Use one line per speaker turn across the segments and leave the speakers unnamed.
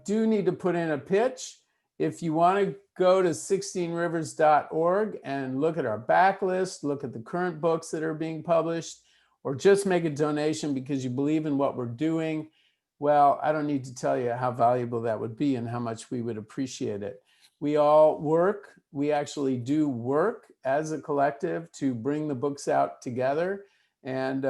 do need to put in a pitch. If you want to go to 16rivers.org and look at our backlist, look at the current books that are being published, or just make a donation because you believe in what we're doing, well, I don't need to tell you how valuable that would be and how much we would appreciate it. We all work, we actually do work as a collective to bring the books out together. And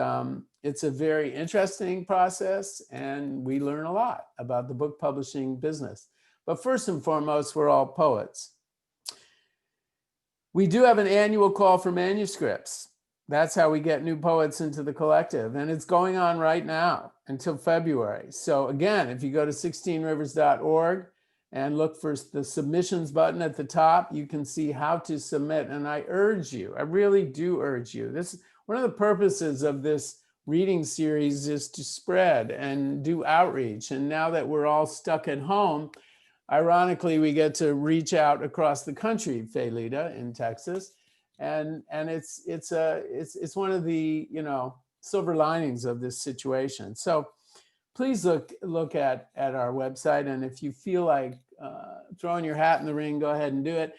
it's a very interesting process, and we learn a lot about the book publishing business. But first and foremost, we're all poets. We do have an annual call for manuscripts. That's how we get new poets into the collective, and it's going on right now until February. So again, if you go to 16rivers.org and look for the submissions button at the top, you can see how to submit. And I urge you, I really do urge you. This is one of the purposes of this reading series, is to spread and do outreach. And now that we're all stuck at home, ironically, we get to reach out across the country, Faylita in Texas. And it's one of the, silver linings of this situation. So please look at our website, and if you feel like throwing your hat in the ring, go ahead and do it.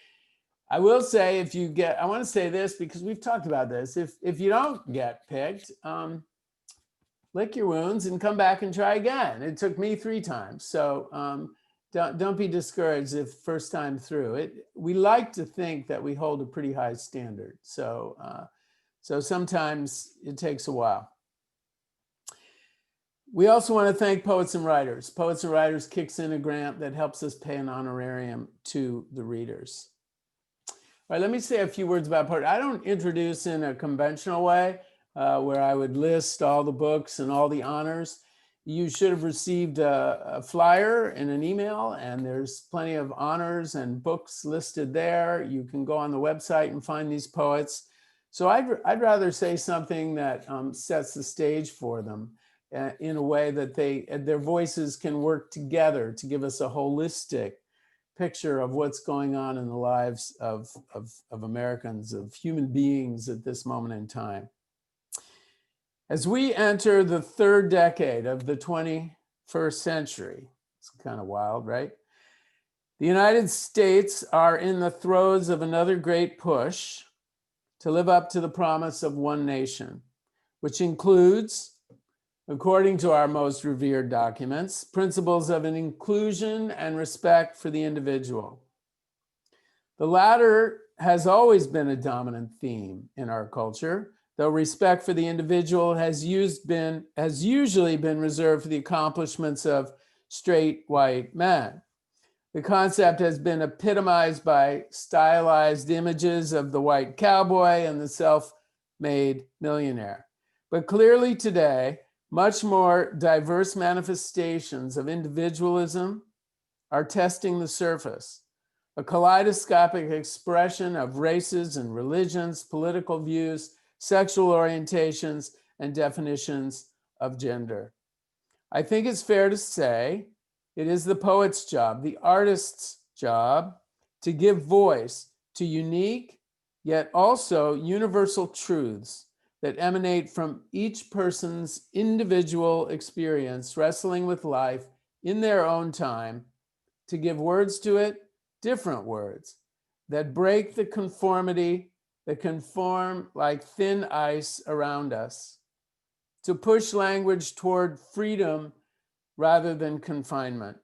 I will say, I want to say this because we've talked about this. If you don't get picked, lick your wounds and come back and try again. It took me 3 times, so don't be discouraged if first time through. We like to think that we hold a pretty high standard, so sometimes it takes a while. We also want to thank Poets and Writers. Poets and Writers kicks in a grant that helps us pay an honorarium to the readers. All right, let me say a few words about poetry. I don't introduce in a conventional way where I would list all the books and all the honors. You should have received a flyer in an email, and there's plenty of honors and books listed there. You can go on the website and find these poets. So I'd rather say something that sets the stage for them in a way that their voices can work together to give us a holistic picture of what's going on in the lives of Americans, of human beings at this moment in time. As we enter the 3rd decade of the 21st century, it's kind of wild, right? The United States are in the throes of another great push to live up to the promise of one nation, which includes, according to our most revered documents, principles of an inclusion and respect for the individual. The latter has always been a dominant theme in our culture, though respect for the individual has usually been reserved for the accomplishments of straight white men. The concept has been epitomized by stylized images of the white cowboy and the self-made millionaire. But clearly today, much more diverse manifestations of individualism are testing the surface, a kaleidoscopic expression of races and religions, political views, sexual orientations, and definitions of gender. I think it's fair to say it is the poet's job, the artist's job, to give voice to unique yet also universal truths that emanate from each person's individual experience wrestling with life in their own time, to give words to it, different words, that break the conformity that can form like thin ice around us, to push language toward freedom rather than confinement.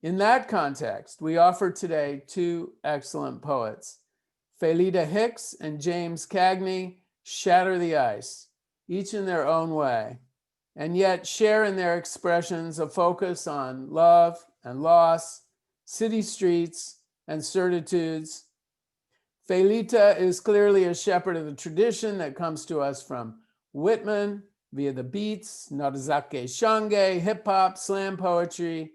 In that context, we offer today 2 excellent poets. Faylita Hicks and James Cagney shatter the ice, each in their own way, and yet share in their expressions a focus on love and loss, city streets and certitudes. Faylita is clearly a shepherd of the tradition that comes to us from Whitman via the beats, Narazake Shange, hip hop, slam poetry,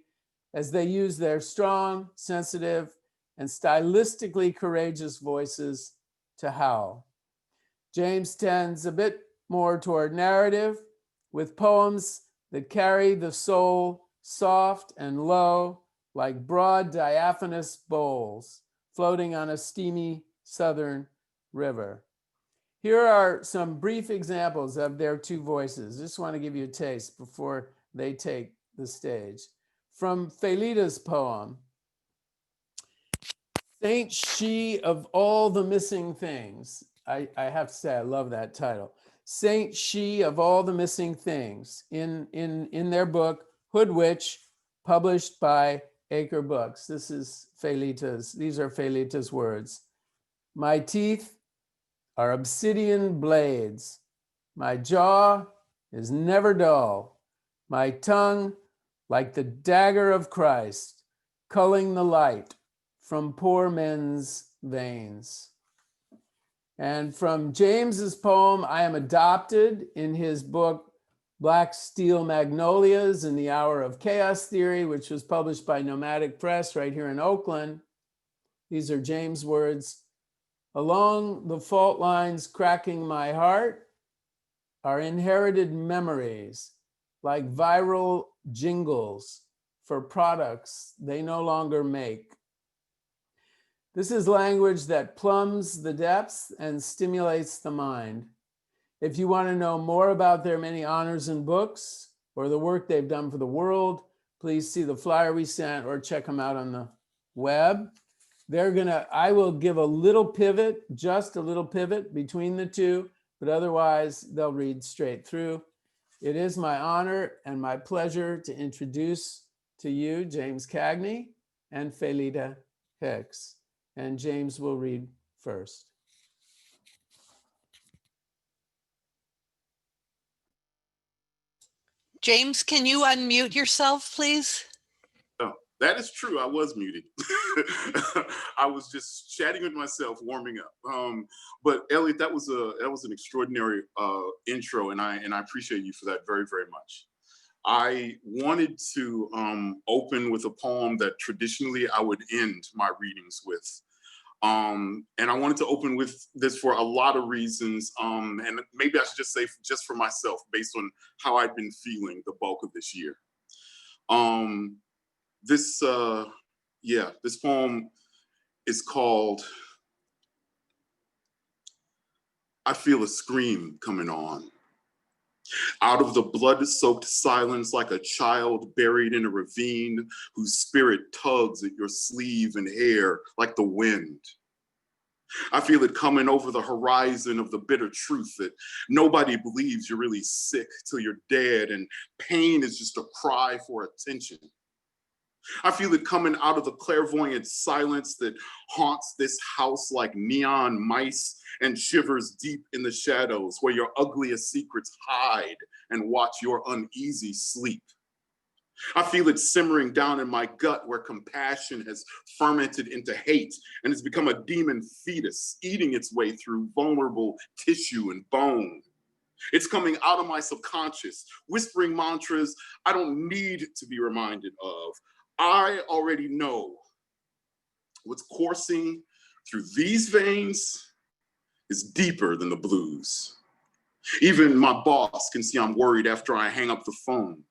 as they use their strong, sensitive, and stylistically courageous voices to howl. James tends a bit more toward narrative, with poems that carry the soul soft and low, like broad diaphanous bowls floating on a steamy southern river. Here are some brief examples of their 2 voices. Just want to give you a taste before they take the stage. from Faylita's poem, Saint She of All the Missing Things. I have to say, I love that title. Saint She of All the Missing Things, in their book, Hood Witch, published by Acre Books. These are Faylita's words. My teeth are obsidian blades. My jaw is never dull. My tongue like the dagger of Christ, culling the light from poor men's veins. And from James's poem, I Am Adopted, in his book, Black Steel Magnolias in the Hour of Chaos Theory, which was published by Nomadic Press right here in Oakland. These are James' words. Along the fault lines cracking my heart are inherited memories, like viral jingles for products they no longer make. This is language that plumbs the depths and stimulates the mind. If you want to know more about their many honors and books or the work they've done for the world, please see the flyer we sent or check them out on the web. I will give a little pivot, just a little pivot between the two, but otherwise they'll read straight through. It is my honor and my pleasure to introduce to you James Cagney and Faylita Hicks. And James will read first.
James, can you unmute yourself, please?
Oh, that is true. I was muted. I was just chatting with myself, warming up. But Eliot, that was an extraordinary intro, and I appreciate you for that very, very much. I wanted to open with a poem that traditionally I would end my readings with. And I wanted to open with this for a lot of reasons. And maybe I should just say just for myself, based on how I've been feeling the bulk of this year. This poem is called I Feel a Scream Coming On. Out of the blood-soaked silence, like a child buried in a ravine whose spirit tugs at your sleeve and hair like the wind. I feel it coming over the horizon of the bitter truth that nobody believes you're really sick till you're dead, and pain is just a cry for attention. I feel it coming out of the clairvoyant silence that haunts this house like neon mice and shivers deep in the shadows where your ugliest secrets hide and watch your uneasy sleep. I feel it simmering down in my gut where compassion has fermented into hate and has become a demon fetus eating its way through vulnerable tissue and bone. It's coming out of my subconscious, whispering mantras I don't need to be reminded of. I already know what's coursing through these veins is deeper than the blues. Even my boss can see I'm worried after I hang up the phone.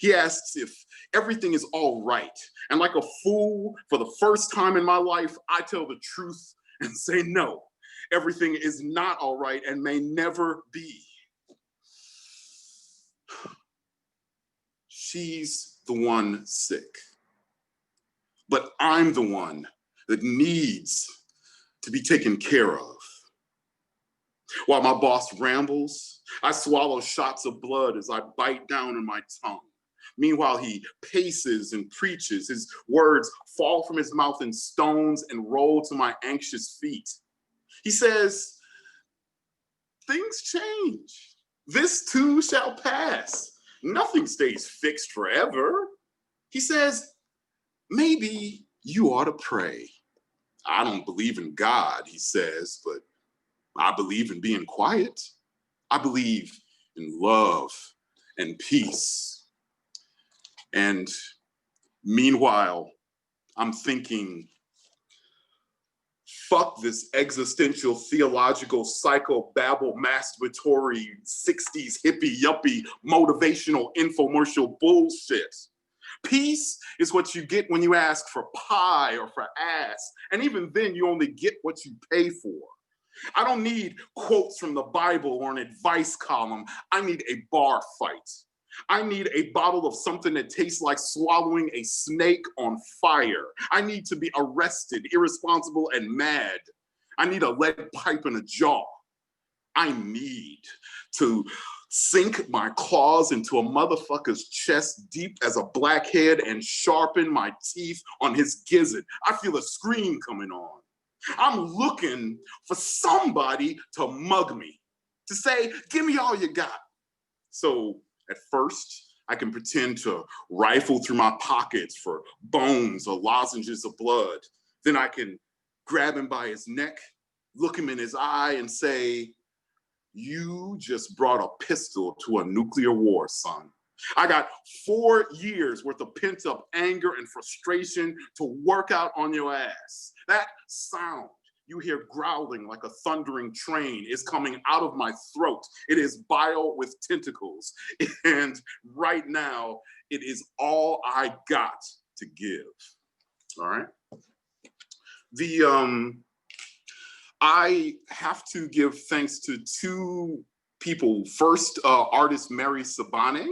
He asks if everything is all right. And like a fool, for the first time in my life, I tell the truth and say no. Everything is not all right and may never be. She's the one sick. But I'm the one that needs to be taken care of. While my boss rambles, I swallow shots of blood as I bite down on my tongue. Meanwhile, he paces and preaches. His words fall from his mouth in stones and roll to my anxious feet. He says, things change. This too shall pass. Nothing stays fixed forever. He says, maybe you ought to pray. I don't believe in God, he says, but I believe in being quiet. I believe in love and peace. And meanwhile, I'm thinking, fuck this existential, theological, psychobabble, masturbatory, 60s hippie, yuppie, motivational, infomercial bullshit. Peace is what you get when you ask for pie or for ass. And even then, you only get what you pay for. I don't need quotes from the Bible or an advice column. I need a bar fight. I need a bottle of something that tastes like swallowing a snake on fire. I need to be arrested, irresponsible, and mad. I need a lead pipe in a jaw. I need to sink my claws into a motherfucker's chest deep as a blackhead and sharpen my teeth on his gizzard. I feel a scream coming on. I'm looking for somebody to mug me, to say, give me all you got. So at first, I can pretend to rifle through my pockets for bones or lozenges of blood. Then I can grab him by his neck, look him in his eye and say, you just brought a pistol to a nuclear war, son. I got 4 years worth of pent up anger and frustration to work out on your ass. That sound you hear growling like a thundering train is coming out of my throat. It is bile with tentacles. And right now, it is all I got to give. All right. I have to give thanks to 2 people. First, artist Mary Sabane.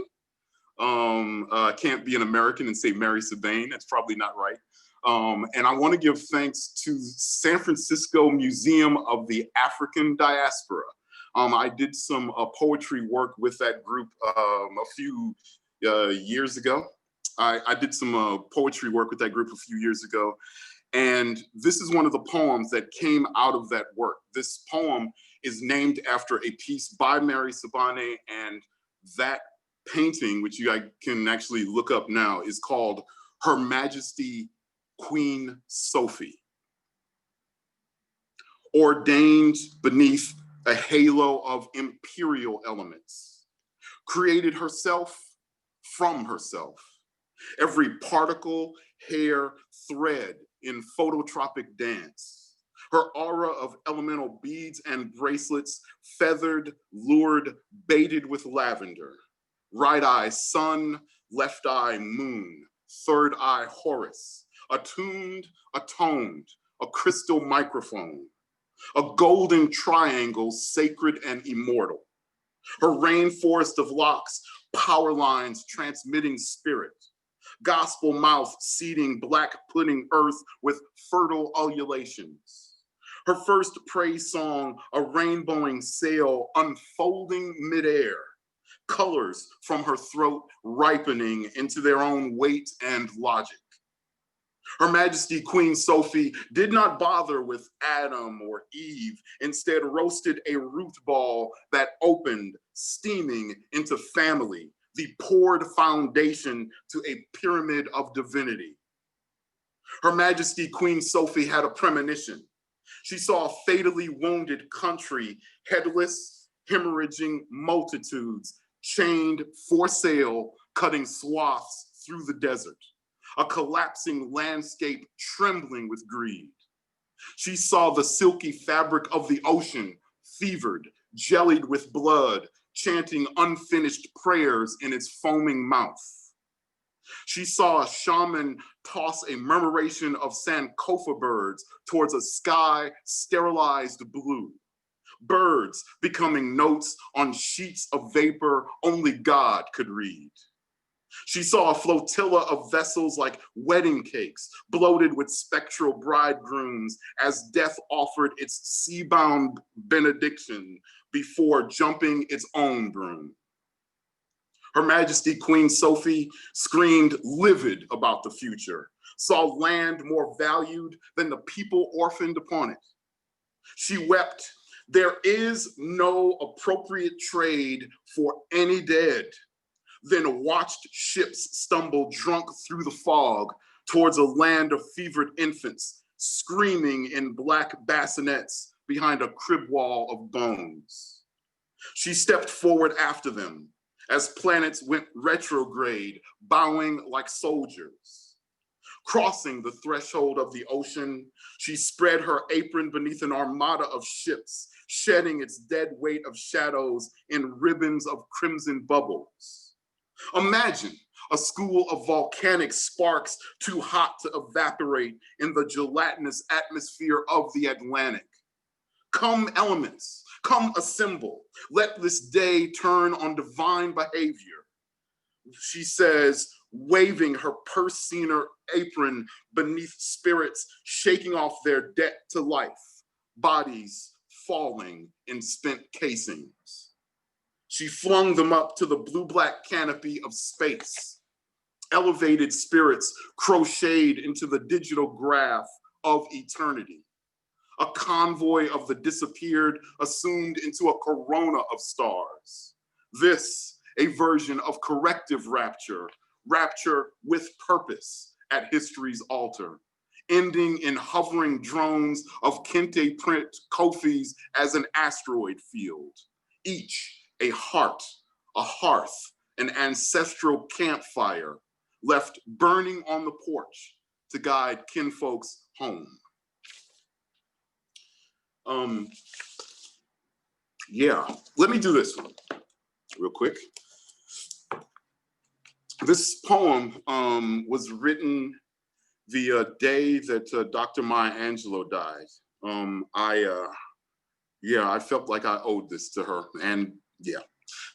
Can't be an American and say Mary Sabane. That's probably not right. And I want to give thanks to San Francisco Museum of the African Diaspora. I did some poetry work with that group a few years ago. I did some poetry work with that group a few years ago. And this is one of the poems that came out of that work. This poem is named after a piece by Mary Sabane, and that painting, which you can actually look up now, is called Her Majesty Queen Sophie. Ordained beneath a halo of imperial elements, created herself from herself. Every particle, hair, thread in phototropic dance. Her aura of elemental beads and bracelets, feathered, lured, baited with lavender. Right eye sun, left eye moon, third eye Horus. Attuned, atoned, a crystal microphone. A golden triangle, sacred and immortal. Her rainforest of locks, power lines transmitting spirit. Gospel mouth seeding black pudding earth with fertile ululations. Her first praise song, a rainbowing sail unfolding midair. Colors from her throat ripening into their own weight and logic. Her Majesty Queen Sophie did not bother with Adam or Eve, instead roasted a root ball that opened, steaming into family, the poured foundation to a pyramid of divinity. Her Majesty Queen Sophie had a premonition. She saw a fatally wounded country, headless, hemorrhaging multitudes, chained for sale, cutting swaths through the desert. A collapsing landscape trembling with greed. She saw the silky fabric of the ocean, fevered, jellied with blood, chanting unfinished prayers in its foaming mouth. She saw a shaman toss a murmuration of Sankofa birds towards a sky sterilized blue. Birds becoming notes on sheets of vapor only God could read. She saw a flotilla of vessels like wedding cakes, bloated with spectral bridegrooms as death offered its sea-bound benediction before jumping its own broom. Her Majesty Queen Sophie screamed livid about the future, saw land more valued than the people orphaned upon it. She wept, there is no appropriate trade for any dead. Then watched ships stumble drunk through the fog towards a land of fevered infants, screaming in black bassinets behind a crib wall of bones. She stepped forward after them as planets went retrograde, bowing like soldiers. Crossing the threshold of the ocean, she spread her apron beneath an armada of ships, shedding its dead weight of shadows in ribbons of crimson bubbles. Imagine a school of volcanic sparks too hot to evaporate in the gelatinous atmosphere of the Atlantic. Come elements, come assemble. Let this day turn on divine behavior. she says, waving her purse-seiner apron beneath spirits shaking off their debt to life, bodies falling in spent casings. She flung them up to the blue-black canopy of space, elevated spirits crocheted into the digital graph of eternity. A convoy of the disappeared assumed into a corona of stars. This, a version of corrective rapture, rapture with purpose at history's altar, ending in hovering drones of kente print Kofis as an asteroid field, each a heart, a hearth, an ancestral campfire left burning on the porch to guide kinfolks home. Yeah, let me do this one real quick. This poem was written the day that Dr. Maya Angelou died. I felt like I owed this to her. And yeah,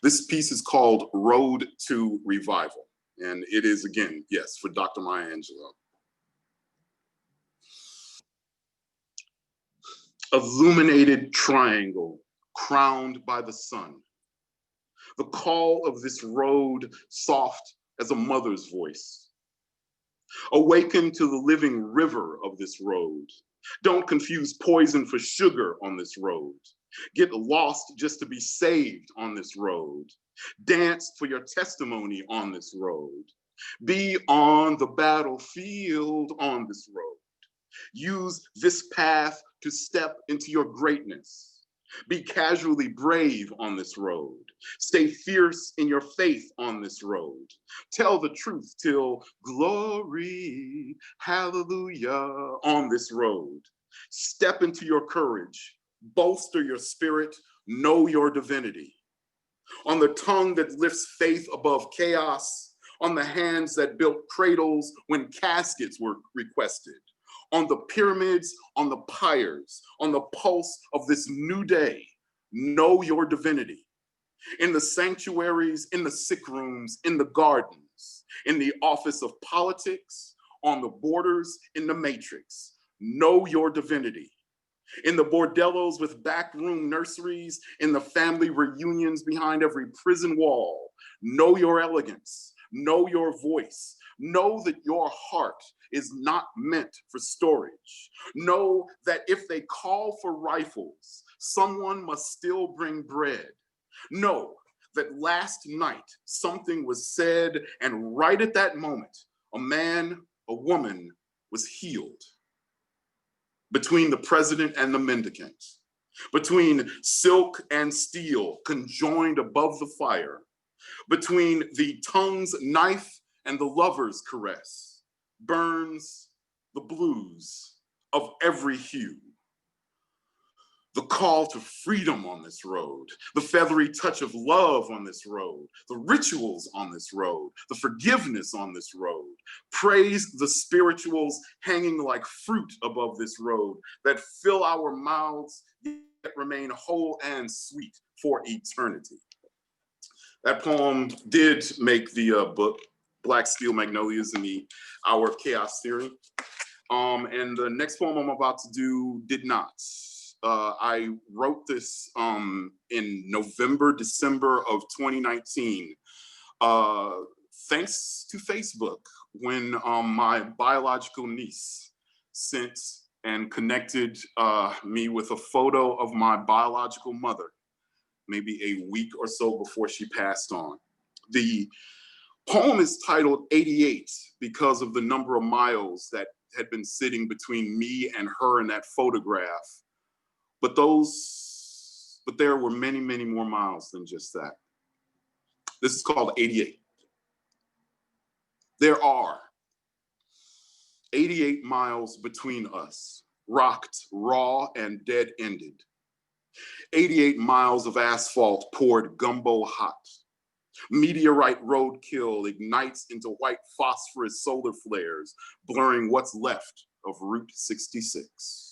this piece is called Road to Revival. And it is, again, yes, for Dr. Maya Angelou. Illuminated triangle crowned by the sun. The call of this road soft as a mother's voice. Awaken to the living river of this road. Don't confuse poison for sugar on this road. Get lost just to be saved on this road. Dance for your testimony on this road. Be on the battlefield on this road. Use this path to step into your greatness. Be casually brave on this road. Stay fierce in your faith on this road. Tell the truth till glory, hallelujah on this road. Step into your courage. Bolster your spirit. Know your divinity. On the tongue that lifts faith above chaos. On the hands that built cradles when caskets were requested. On the pyramids, on the pyres, on the pulse of this new day, know your divinity. In the sanctuaries, in the sick rooms, in the gardens, in the office of politics, on the borders, in the matrix, know your divinity. In the bordellos with backroom nurseries, in the family reunions behind every prison wall, know your elegance, know your voice, know that your heart is not meant for storage. Know that if they call for rifles, someone must still bring bread. Know that last night something was said, and right at that moment, a man, a woman was healed. Between the president and the mendicant, between silk and steel conjoined above the fire, between the tongue's knife and the lover's caress, burns the blues of every hue. The call to freedom on this road, the feathery touch of love on this road, the rituals on this road, the forgiveness on this road. Praise the spirituals hanging like fruit above this road that fill our mouths yet remain whole and sweet for eternity. That poem did make the book Black Steel Magnolias in the Hour of Chaos Theory. And the next poem I'm about to do did not. I wrote this in November, December of 2019, thanks to Facebook, when my biological niece sent and connected me with a photo of my biological mother, maybe a week or so before she passed on. The poem is titled 88 because of the number of miles that had been sitting between me and her in that photograph. But there were many, many more miles than just that. This is called 88. There are 88 miles between us, rocked, raw, and dead-ended. 88 miles of asphalt poured gumbo hot. Meteorite roadkill ignites into white phosphorus solar flares, blurring what's left of Route 66.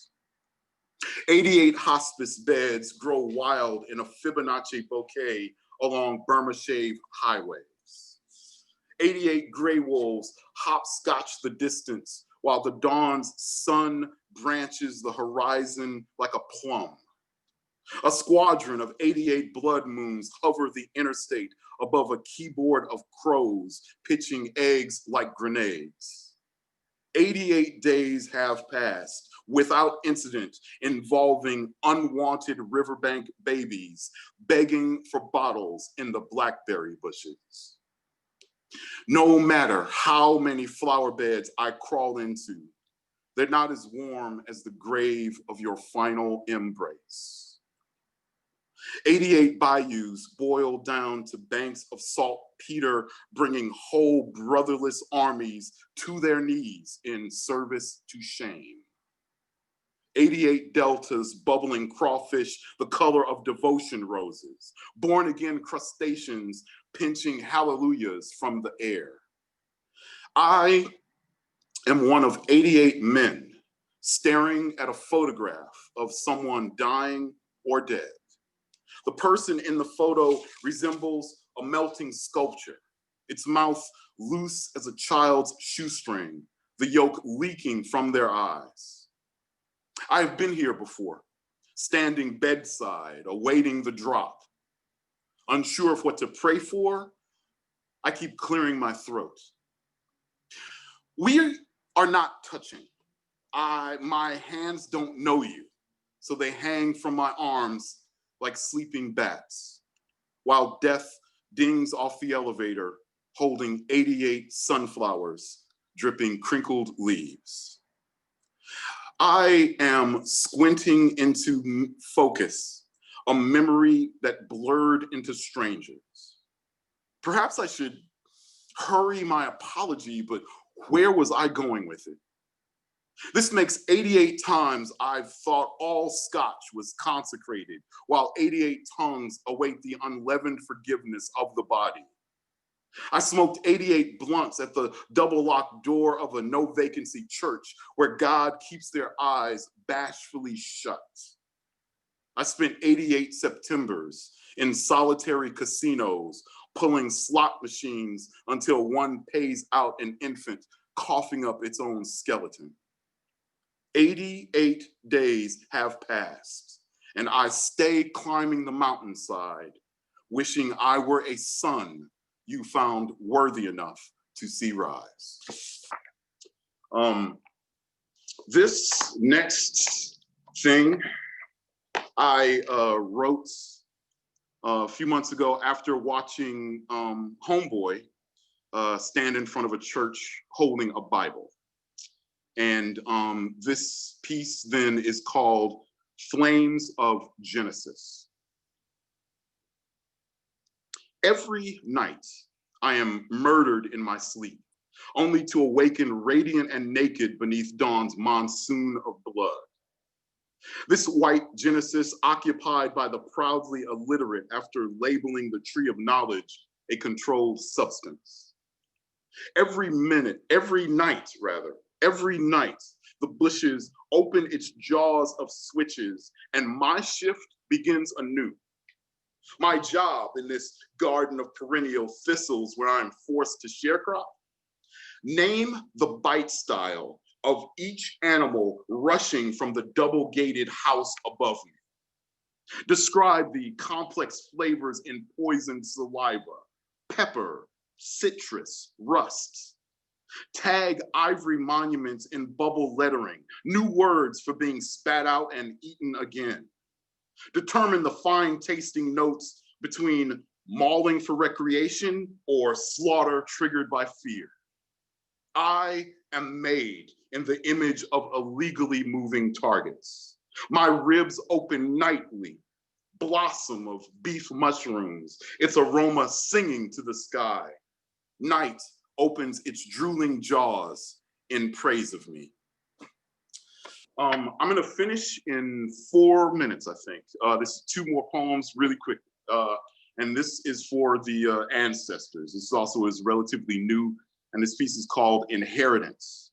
88 hospice beds grow wild in a Fibonacci bouquet along Burma Shave highways. 88 gray wolves hopscotch the distance while the dawn's sun branches the horizon like a plum. A squadron of 88 blood moons hover the interstate above a keyboard of crows pitching eggs like grenades. 88 days have passed without incident involving unwanted riverbank babies begging for bottles in the blackberry bushes. No matter how many flower beds I crawl into, they're not as warm as the grave of your final embrace. 88 bayous boil down to banks of saltpeter, bringing whole brotherless armies to their knees in service to Schain. 88 deltas bubbling crawfish the color of devotion roses, born again crustaceans pinching hallelujahs from the air. I am one of 88 men staring at a photograph of someone dying or dead. The person in the photo resembles a melting sculpture, its mouth loose as a child's shoestring, the yolk leaking from their eyes. I've been here before, standing bedside, awaiting the drop. Unsure of what to pray for, I keep clearing my throat. We are not touching. My hands don't know you, so they hang from my arms like sleeping bats, while death dings off the elevator, holding 88 sunflowers, dripping crinkled leaves. I am squinting into focus, a memory that blurred into strangers. Perhaps I should hurry my apology, but where was I going with it? This makes 88 times I've thought all scotch was consecrated, while 88 tongues await the unleavened forgiveness of the body. I smoked 88 blunts at the double-locked door of a no-vacancy church where God keeps their eyes bashfully shut. I spent 88 Septembers in solitary casinos, pulling slot machines until one pays out an infant coughing up its own skeleton. 88 days have passed, and I stay climbing the mountainside, wishing I were a sun you found worthy enough to see rise. This next thing I wrote a few months ago after watching Homeboy stand in front of a church holding a Bible. And this piece then is called Flames of Genesis. Every night I am murdered in my sleep, only to awaken radiant and naked beneath dawn's monsoon of blood. This white Genesis occupied by the proudly illiterate after labeling the tree of knowledge a controlled substance. Every night, the bushes open its jaws of switches and my shift begins anew. My job in this garden of perennial thistles where I'm forced to sharecrop, name the bite style of each animal rushing from the double-gated house above me. Describe the complex flavors in poisoned saliva, pepper, citrus, rust. Tag ivory monuments in bubble lettering, new words for being spat out and eaten again. Determine the fine tasting notes between mauling for recreation or slaughter triggered by fear. I am made in the image of illegally moving targets. My ribs open nightly, blossom of beef mushrooms, its aroma singing to the sky. Night opens its drooling jaws in praise of me. I'm gonna finish in 4 minutes, I think. This is 2 more poems really quick. And this is for the ancestors. This also is relatively new, and this piece is called Inheritance.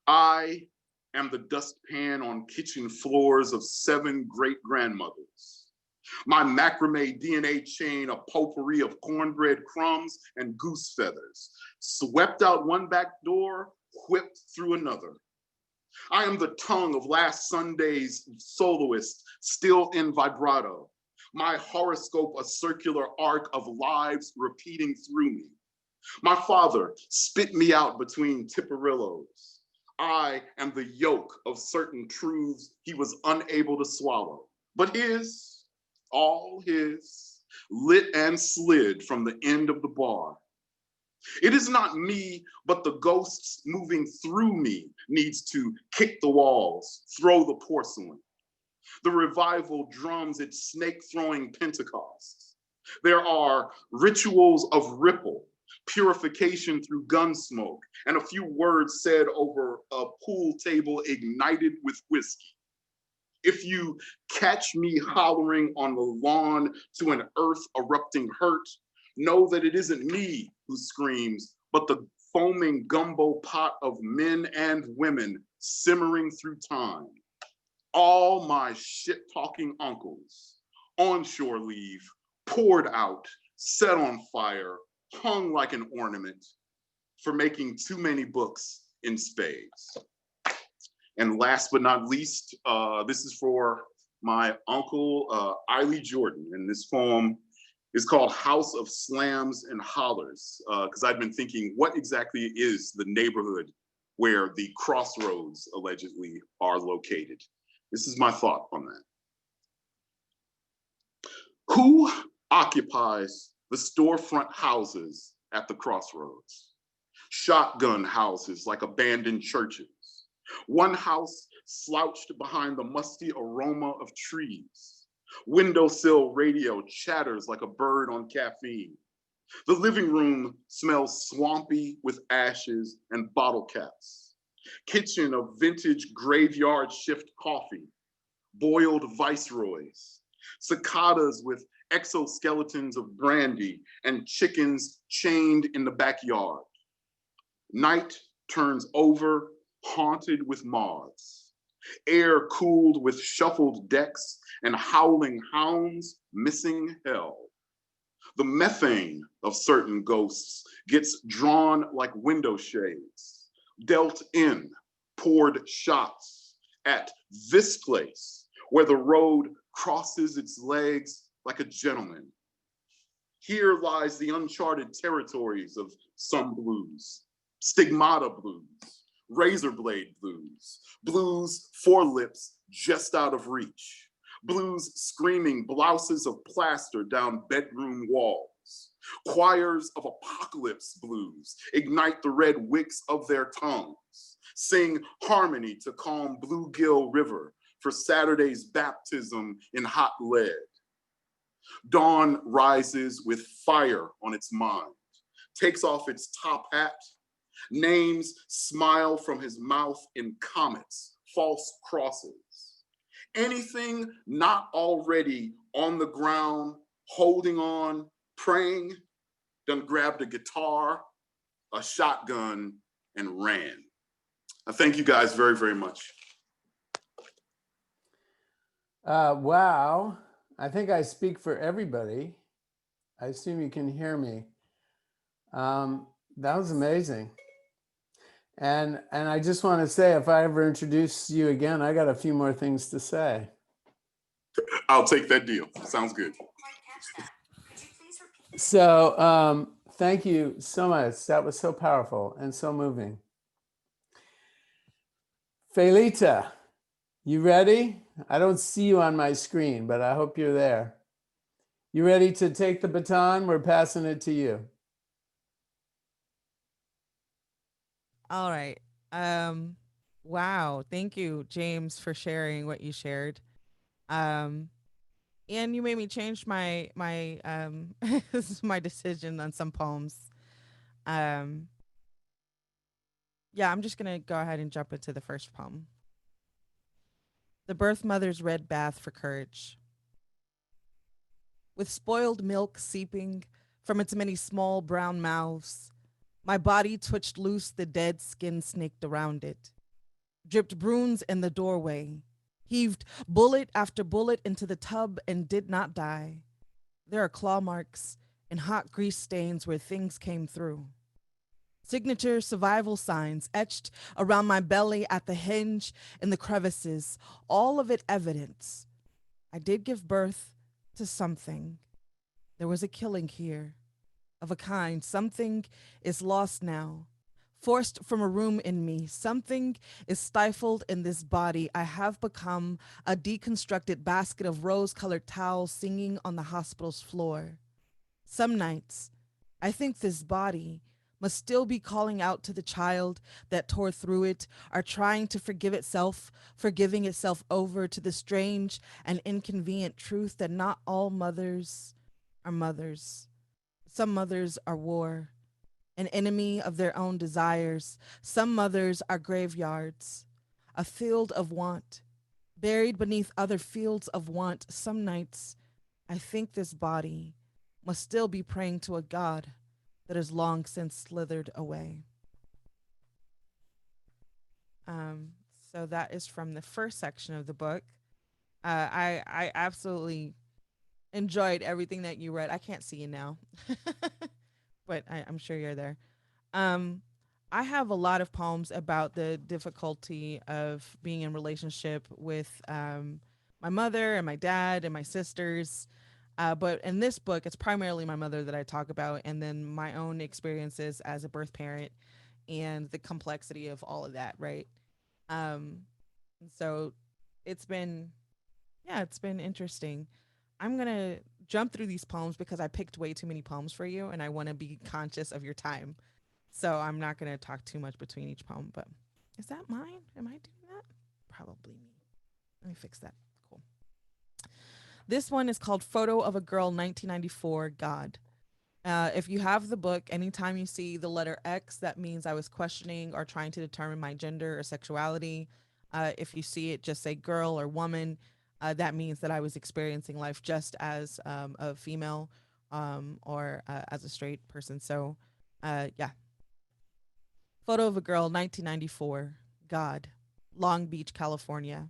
I am the dustpan on kitchen floors of 7 great-grandmothers, My macrame DNA chain, a potpourri of cornbread crumbs and goose feathers, swept out one back door, whipped through another. I am the tongue of last Sunday's soloist, still in vibrato. My horoscope, a circular arc of lives repeating through me. My father spit me out between tipperillos. I am the yolk of certain truths he was unable to swallow. But his, all his, lit and slid from the end of the bar. It is not me, but the ghosts moving through me needs to kick the walls, throw the porcelain. The revival drums its snake-throwing Pentecost. There are rituals of ripple, purification through gunsmoke, and a few words said over a pool table ignited with whiskey. If you catch me hollering on the lawn to an earth erupting hurt, know that it isn't me who screams, but the foaming gumbo pot of men and women simmering through time. All my shit-talking uncles, onshore leave, poured out, set on fire, hung like an ornament for making too many books in spades. And last but not least, this is for my uncle, Eiley Jordan. And this poem is called House of Slams and Hollers, because I've been thinking, what exactly is the neighborhood where the crossroads allegedly are located? This is my thought on that. Who occupies the storefront houses at the crossroads? Shotgun houses like abandoned churches. One house slouched behind the musty aroma of trees. Windowsill radio chatters like a bird on caffeine. The living room smells swampy with ashes and bottle caps. Kitchen of vintage graveyard shift coffee, boiled viceroys, cicadas with exoskeletons of brandy, and chickens chained in the backyard. Night turns over, haunted with moths. Air cooled with shuffled decks and howling hounds missing hell. The methane of certain ghosts gets drawn like window shades, dealt in, poured shots at this place where the road crosses its legs like a gentleman. Here lies the uncharted territories of some blues, stigmata blues, razor blade blues, blues for lips just out of reach, blues screaming blouses of plaster down bedroom walls, choirs of apocalypse blues ignite the red wicks of their tongues, sing harmony to calm Bluegill River for Saturday's baptism in hot lead. Dawn rises with fire on its mind, takes off its top hat. Names smile from his mouth in comets, false crosses. Anything not already on the ground, holding on, praying, done grabbed a guitar, a shotgun, and ran. I thank you guys very, very much.
Wow. I think I speak for everybody. I assume you can hear me. That was amazing. And I just want to say, if I ever introduce you again, I got a few more things to say.
I'll take that deal. Sounds good.
So thank you so much. That was so powerful and so moving. Faylita, you ready? I don't see you on my screen, but I hope you're there. You ready to take the baton? We're passing it to you.
All right. Wow. Thank you, James, for sharing what you shared. And you made me change my my decision on some poems. Yeah, I'm just gonna go ahead and jump into the first poem. The birth mother's red bath for courage. With spoiled milk seeping from its many small brown mouths, my body twitched loose, the dead skin snaked around it. Dripped bruins in the doorway, heaved bullet after bullet into the tub and did not die. There are claw marks and hot grease stains where things came through. Signature survival signs etched around my belly at the hinge and the crevices, all of it evidence. I did give birth to something. There was a killing here, of a kind. Something is lost now, forced from a room in me. Something is stifled in this body. I have become a deconstructed basket of rose-colored towels singing on the hospital's floor. Some nights, I think this body must still be calling out to the child that tore through it, or trying to forgive itself, forgiving itself over to the strange and inconvenient truth that not all mothers are mothers. Some mothers are war, an enemy of their own desires. Some mothers are graveyards, a field of want, buried beneath other fields of want. Some nights, I think this body must still be praying to a God that has long since slithered away. So that is from the first section of the book. I absolutely enjoyed everything that you read. I can't see you now, but I'm sure you're there. Um, I have a lot of poems about the difficulty of being in relationship with my mother and my dad and my sisters. But in this book, it's primarily my mother that I talk about, and then my own experiences as a birth parent and the complexity of all of that, right? So it's been, yeah, it's been interesting. I'm going to jump through these poems because I picked way too many poems for you, and I want to be conscious of your time. So I'm not going to talk too much between each poem, but is that mine? Am I doing that? Probably me. Let me fix that. Cool. This one is called Photo of a Girl, 1994, God. If you have the book, anytime you see the letter X, that means I was questioning or trying to determine my gender or sexuality. If you see it just say girl or woman, that means that I was experiencing life just as a female or as a straight person. So, yeah. Photo of a Girl, 1994, God, Long Beach, California.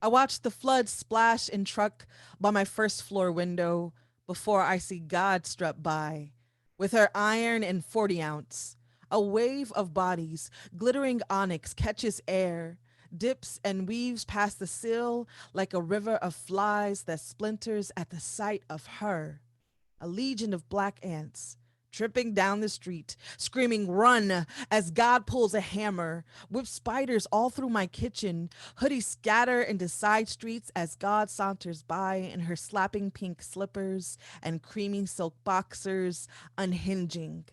I watched the flood splash and truck by my first floor window before I see God strut by with her iron and 40 ounce. A wave of bodies, glittering onyx, catches air, dips and weaves past the sill like a river of flies that splinters at the sight of her. A legion of black ants tripping down the street, screaming, run, as God pulls a hammer, whips spiders all through my kitchen, hoodies scatter into side streets as God saunters by in her slapping pink slippers and creamy silk boxers, unhinging,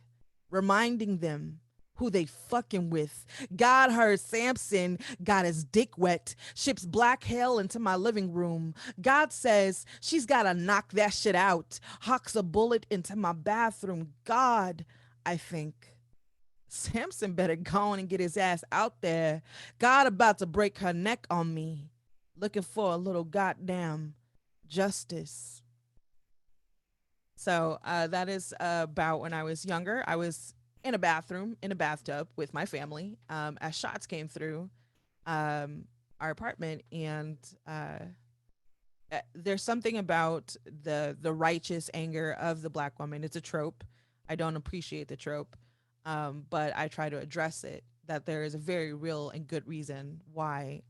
reminding them who they fucking with. God heard Samson got his dick wet, ships black hell into my living room. God says she's gotta knock that shit out, hawks a bullet into my bathroom. God, I think. Samson better go on and get his ass out there. God about to break her neck on me. Looking for a little goddamn justice. So that is about when I was younger. I was in a bathroom, in a bathtub with my family as shots came through our apartment. And there's something about the righteous anger of the black woman. It's a trope. I don't appreciate the trope, but I try to address it, that there is a very real and good reason why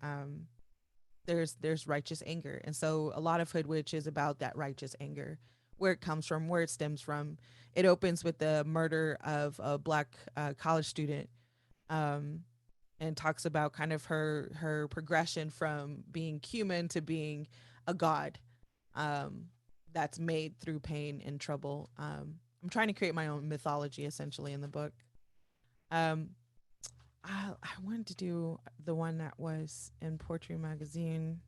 there's righteous anger. And so a lot of Hood Witch is about that righteous anger, where it comes from, where it stems from. It opens with the murder of a black college student, and talks about kind of her progression from being human to being a god, that's made through pain and trouble. I'm trying to create my own mythology essentially in the book. I wanted to do the one that was in Poetry Magazine.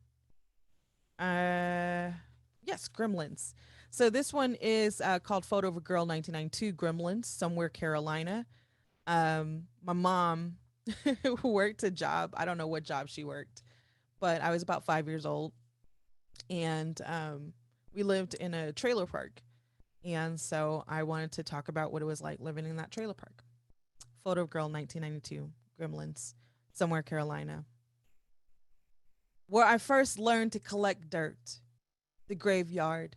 Yes, Gremlins. So this one is called Photo of a Girl, 1992, Gremlins, Somewhere, Carolina. My mom worked a job. I don't know what job she worked, but I was about 5 years old, and we lived in a trailer park. And so I wanted to talk about what it was like living in that trailer park. Photo of Girl, 1992, Gremlins, Somewhere, Carolina. where I first learned to collect dirt, the graveyard,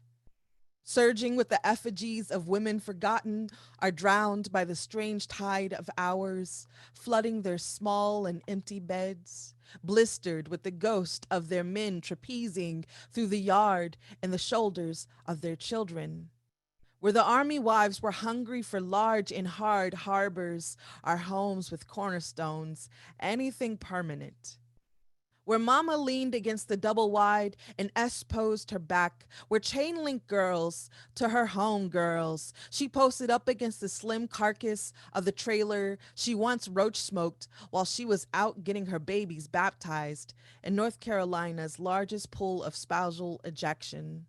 surging with the effigies of women forgotten are drowned by the strange tide of hours, flooding their small and empty beds, blistered with the ghost of their men trapezing through the yard and the shoulders of their children. Where the army wives were hungry for large and hard harbors, our homes with cornerstones, anything permanent. Where Mama leaned against the double wide and S posed her back, where chain link girls to her home girls, she posted up against the slim carcass of the trailer she once roach smoked while she was out getting her babies baptized in North Carolina's largest pool of spousal ejection,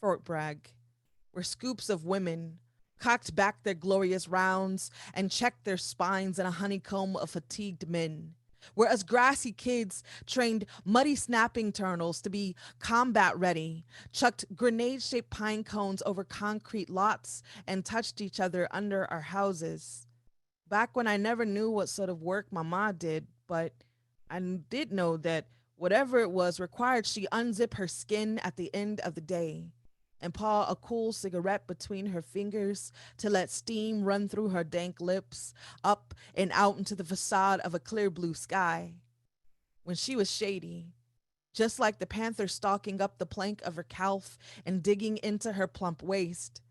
Fort Bragg, where scoops of women cocked back their glorious rounds and checked their spines in a honeycomb of fatigued men. Whereas grassy kids trained muddy snapping turtles to be combat ready, chucked grenade shaped pine cones over concrete lots, and touched each other under our houses. Back when I never knew what sort of work my ma did, but I did know that whatever it was required she unzip her skin at the end of the day and paw a cool cigarette between her fingers to let steam run through her dank lips, up and out into the facade of a clear blue sky. When she was shady, just like the panther stalking up the plank of her calf and digging into her plump waist.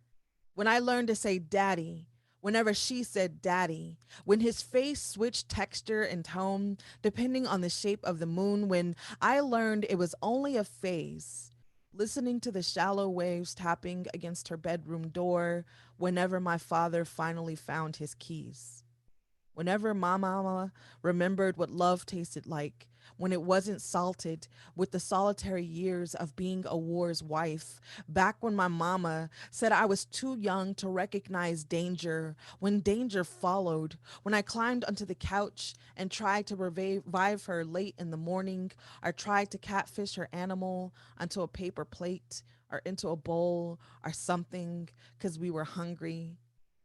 When I learned to say daddy, whenever she said daddy, when his face switched texture and tone depending on the shape of the moon, when I learned it was only a phase, listening to the shallow waves tapping against her bedroom door whenever my father finally found his keys. Whenever my mama remembered what love tasted like, when it wasn't salted with the solitary years of being a war's wife, back when my mama said I was too young to recognize danger, when danger followed, when I climbed onto the couch and tried to revive her late in the morning, or tried to catfish her animal onto a paper plate or into a bowl or something because we were hungry.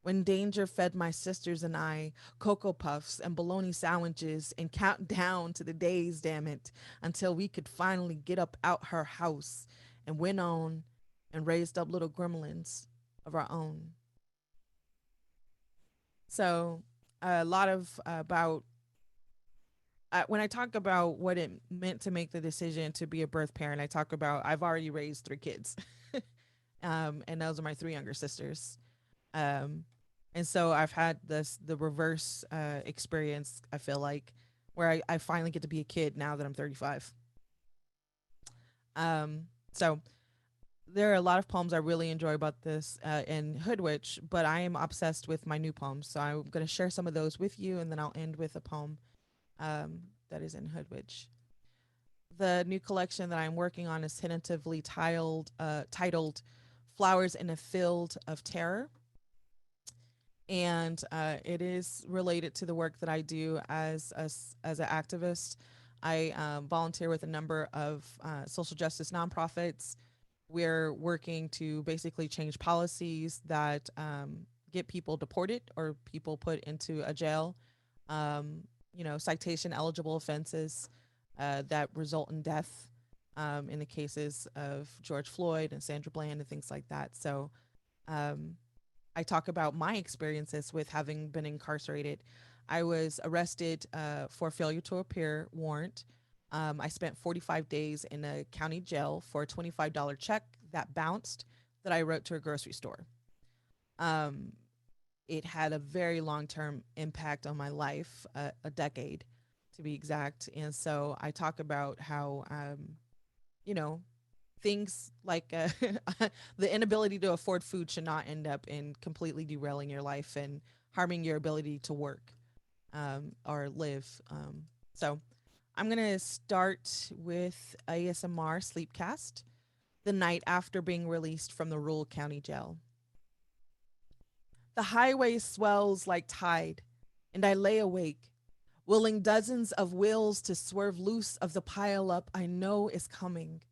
When danger fed my sisters and I Cocoa Puffs and bologna sandwiches and count down to the days, damn it, until we could finally get up out her house and went on and raised up little gremlins of our own. So, a lot of about when I talk about what it meant to make the decision to be a birth parent, I talk about I've already raised 3 kids, and those are my 3 younger sisters. Um, and so I've had the reverse experience, I feel like, where I finally get to be a kid now that I'm 35. So there are a lot of poems I really enjoy about this in Hoodwitch, but I am obsessed with my new poems. So I'm going to share some of those with you, and then I'll end with a poem that is in Hoodwitch. The new collection that I'm working on is tentatively titled Flowers in a Field of Terror. And it is related to the work that I do as an activist. I volunteer with a number of social justice nonprofits. We're working to basically change policies that get people deported or people put into a jail. Citation eligible offenses that result in death in the cases of George Floyd and Sandra Bland and things like that. So I talk about my experiences with having been incarcerated. I was arrested for failure to appear warrant. I spent 45 days in a county jail for a $25 check that bounced that I wrote to a grocery store. It had a very long-term impact on my life, a decade to be exact. And so I talk about how, things like the inability to afford food should not end up in completely derailing your life and harming your ability to work or live. So I'm going to start with ASMR Sleepcast the night after being released from the rural county jail. The highway swells like tide, and I lay awake, willing dozens of wills to swerve loose of the pileup I know is coming.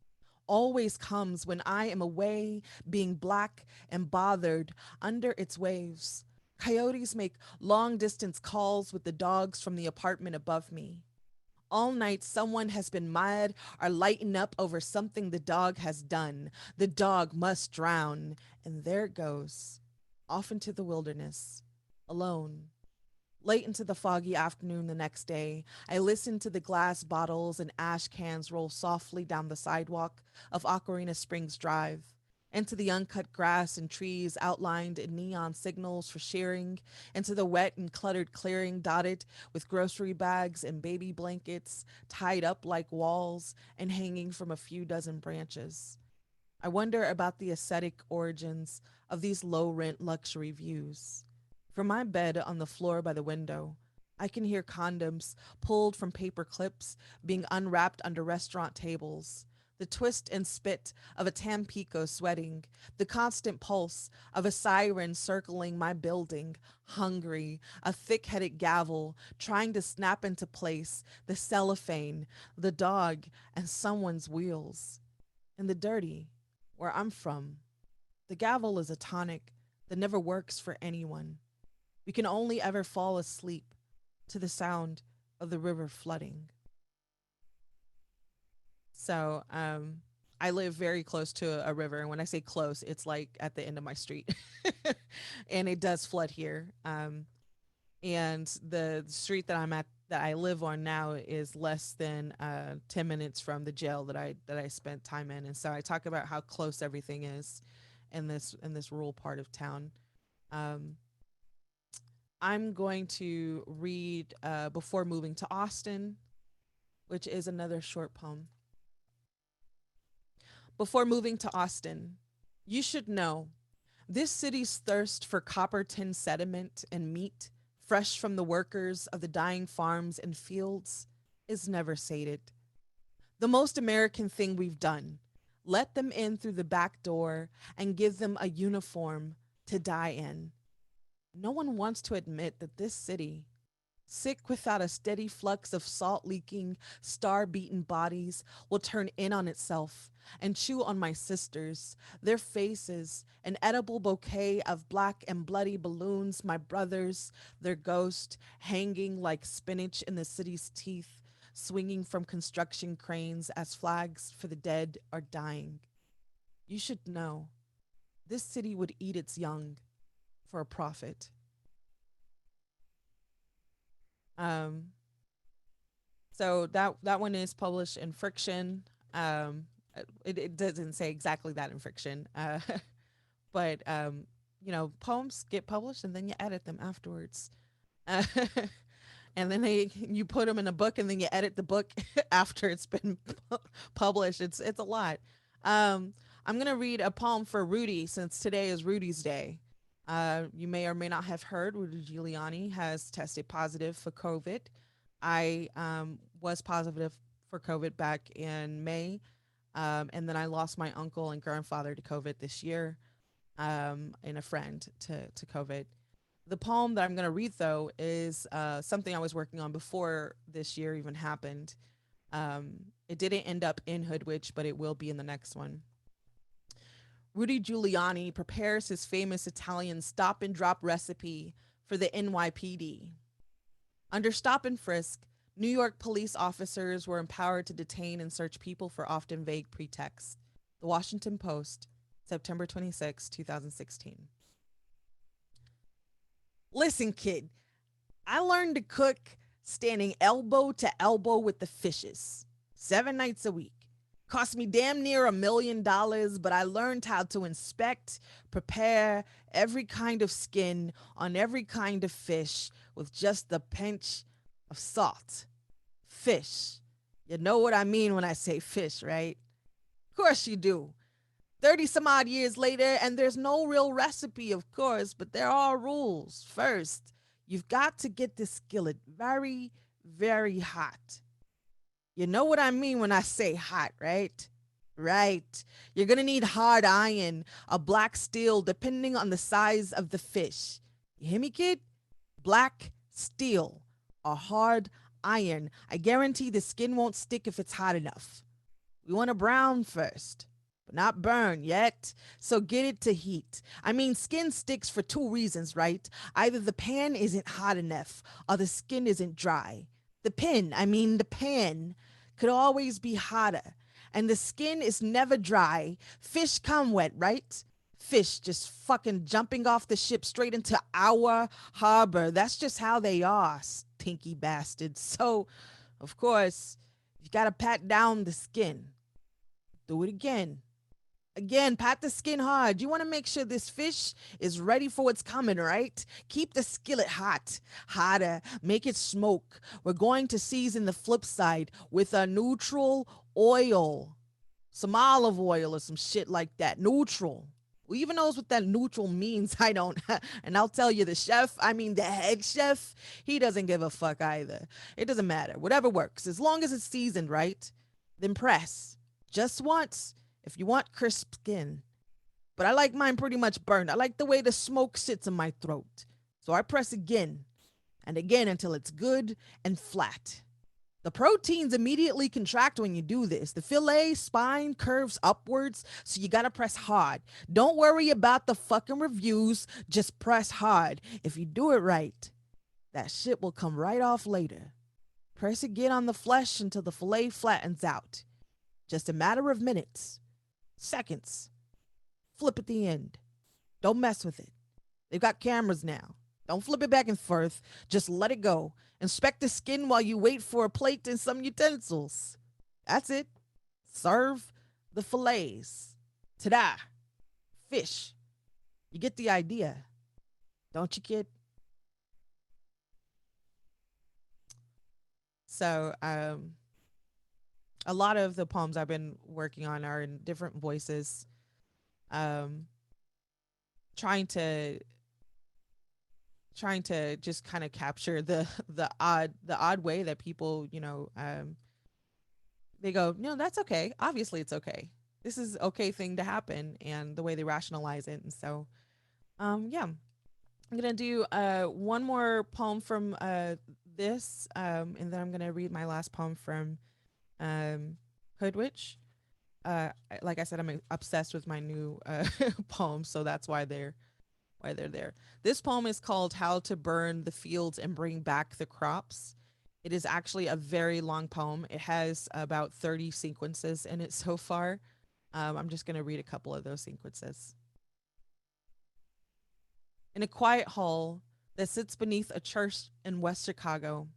Always comes when I am away, being black and bothered under its waves. Coyotes make long distance calls with the dogs from the apartment above me. All night, someone has been mad or lighting up over something the dog has done. The dog must drown. And there it goes, off into the wilderness, alone. Late into the foggy afternoon the next day, I listened to the glass bottles and ash cans roll softly down the sidewalk of Ocarina Springs Drive, into the uncut grass and trees outlined in neon signals for shearing, into the wet and cluttered clearing dotted with grocery bags and baby blankets tied up like walls and hanging from a few dozen branches. I wonder about the aesthetic origins of these low rent luxury views. From my bed on the floor by the window, I can hear condoms pulled from paper clips being unwrapped under restaurant tables, the twist and spit of a Tampico sweating, the constant pulse of a siren circling my building, hungry, a thick headed gavel trying to snap into place the cellophane, the dog, and someone's wheels. In the dirty, where I'm from, the gavel is a tonic that never works for anyone. We can only ever fall asleep to the sound of the river flooding. So, I live very close to a river, and when I say close, it's like at the end of my street, and it does flood here. And the street that I'm at, that I live on now, is less than 10 minutes from the jail that I spent time in, and so I talk about how close everything is in this rural part of town. Um, I'm going to read Before Moving to Austin, which is another short poem. Before moving to Austin, you should know this city's thirst for copper tin sediment and meat, fresh from the workers of the dying farms and fields, is never sated. The most American thing we've done: let them in through the back door and give them a uniform to die in. No one wants to admit that this city, sick without a steady flux of salt leaking, star beaten bodies, will turn in on itself and chew on my sisters, their faces, an edible bouquet of black and bloody balloons, my brothers, their ghost, hanging like spinach in the city's teeth, swinging from construction cranes as flags for the dead are dying. You should know, this city would eat its young for a profit. Um, so that one is published in Friction. It doesn't say exactly that in Friction, but poems get published and then you edit them afterwards, uh, and then you put them in a book and then you edit the book after it's been published. It's a lot. I'm gonna read a poem for Rudy since today is Rudy's Day. You may or may not have heard Rudy Giuliani has tested positive for COVID. I was positive for COVID back in May, and then I lost my uncle and grandfather to COVID this year, and a friend to COVID. The poem that I'm going to read, though, is something I was working on before this year even happened. It didn't end up in Hoodwitch, but it will be in the next one. Rudy Giuliani prepares his famous Italian stop and drop recipe for the NYPD. Under stop and frisk, New York police officers were empowered to detain and search people for often vague pretexts. The Washington Post, September 26, 2016. Listen, kid, I learned to cook standing elbow to elbow with the fishes 7 nights a week. Cost me damn near $1 million, but I learned how to inspect, prepare every kind of skin on every kind of fish with just a pinch of salt. Fish. You know what I mean when I say fish, right? Of course you do. 30 some odd years later, and there's no real recipe, of course, but there are rules. First, you've got to get the skillet very, very hot. You know what I mean when I say hot, right? Right. You're going to need hard iron, a black steel, depending on the size of the fish. You hear me, kid? Black steel, a hard iron. I guarantee the skin won't stick if it's hot enough. We want to brown first, but not burn yet. So get it to heat. I mean, skin sticks for two reasons, right? Either the pan isn't hot enough or the skin isn't dry. The pan could always be hotter. And the skin is never dry. Fish come wet, right? Fish just fucking jumping off the ship straight into our harbor. That's just how they are, stinky bastards. So, of course, you gotta pat down the skin. Do it again. Again, pat the skin hard. You want to make sure this fish is ready for what's coming, right? Keep the skillet hot, hotter, make it smoke. We're going to season the flip side with a neutral oil, some olive oil or some shit like that. Neutral. Who even knows what that neutral means? I don't. And I'll tell you, the chef, the head chef, he doesn't give a fuck either. It doesn't matter. Whatever works. As long as it's seasoned, right? Then press. Just once if you want crisp skin. But I like mine pretty much burned. I like the way the smoke sits in my throat. So I press again and again until it's good and flat. The proteins immediately contract when you do this. The fillet spine curves upwards, so you gotta press hard. Don't worry about the fucking reviews, just press hard. If you do it right, that shit will come right off later. Press again on the flesh until the fillet flattens out. Just a matter of minutes. Seconds. Flip at the end. Don't mess with it. They've got cameras now. Don't flip it back and forth. Just let it go. Inspect the skin while you wait for a plate and some utensils. That's it. Serve the fillets. Ta-da. Fish. You get the idea. Don't you, kid? So, a lot of the poems I've been working on are in different voices, trying to just kind of capture the odd way that people, they go, no, that's okay. Obviously it's okay. This is okay thing to happen, and the way they rationalize it. And so, yeah, I'm gonna do one more poem from this, and then I'm gonna read my last poem from Hood Witch. Like I said, I'm obsessed with my new poems, so that's why they're there. This poem is called How to Burn the Fields and Bring Back the Crops. It is actually a very long poem. It has about 30 sequences in it so far. I'm just going to read a couple of those sequences. In a quiet hall that sits beneath a church in West Chicago,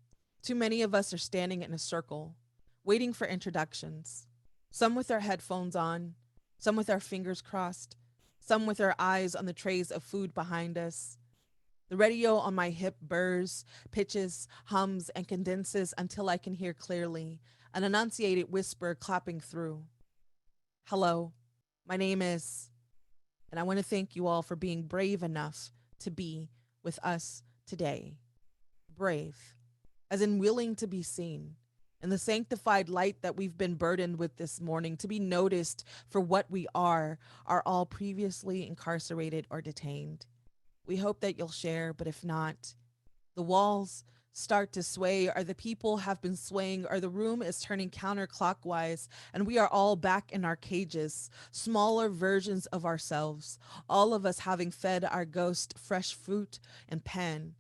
too many of us are standing in a circle, waiting for introductions. Some with our headphones on, some with our fingers crossed, some with our eyes on the trays of food behind us. The radio on my hip burrs, pitches, hums, and condenses until I can hear clearly, an enunciated whisper clapping through. Hello, my name is, and I want to thank you all for being brave enough to be with us today. Brave, as in willing to be seen, in the sanctified light that we've been burdened with this morning, to be noticed for what we are all previously incarcerated or detained. We hope that you'll share, but if not, the walls start to sway, or the people have been swaying, or the room is turning counterclockwise, and we are all back in our cages, smaller versions of ourselves, all of us having fed our ghost fresh fruit and pen.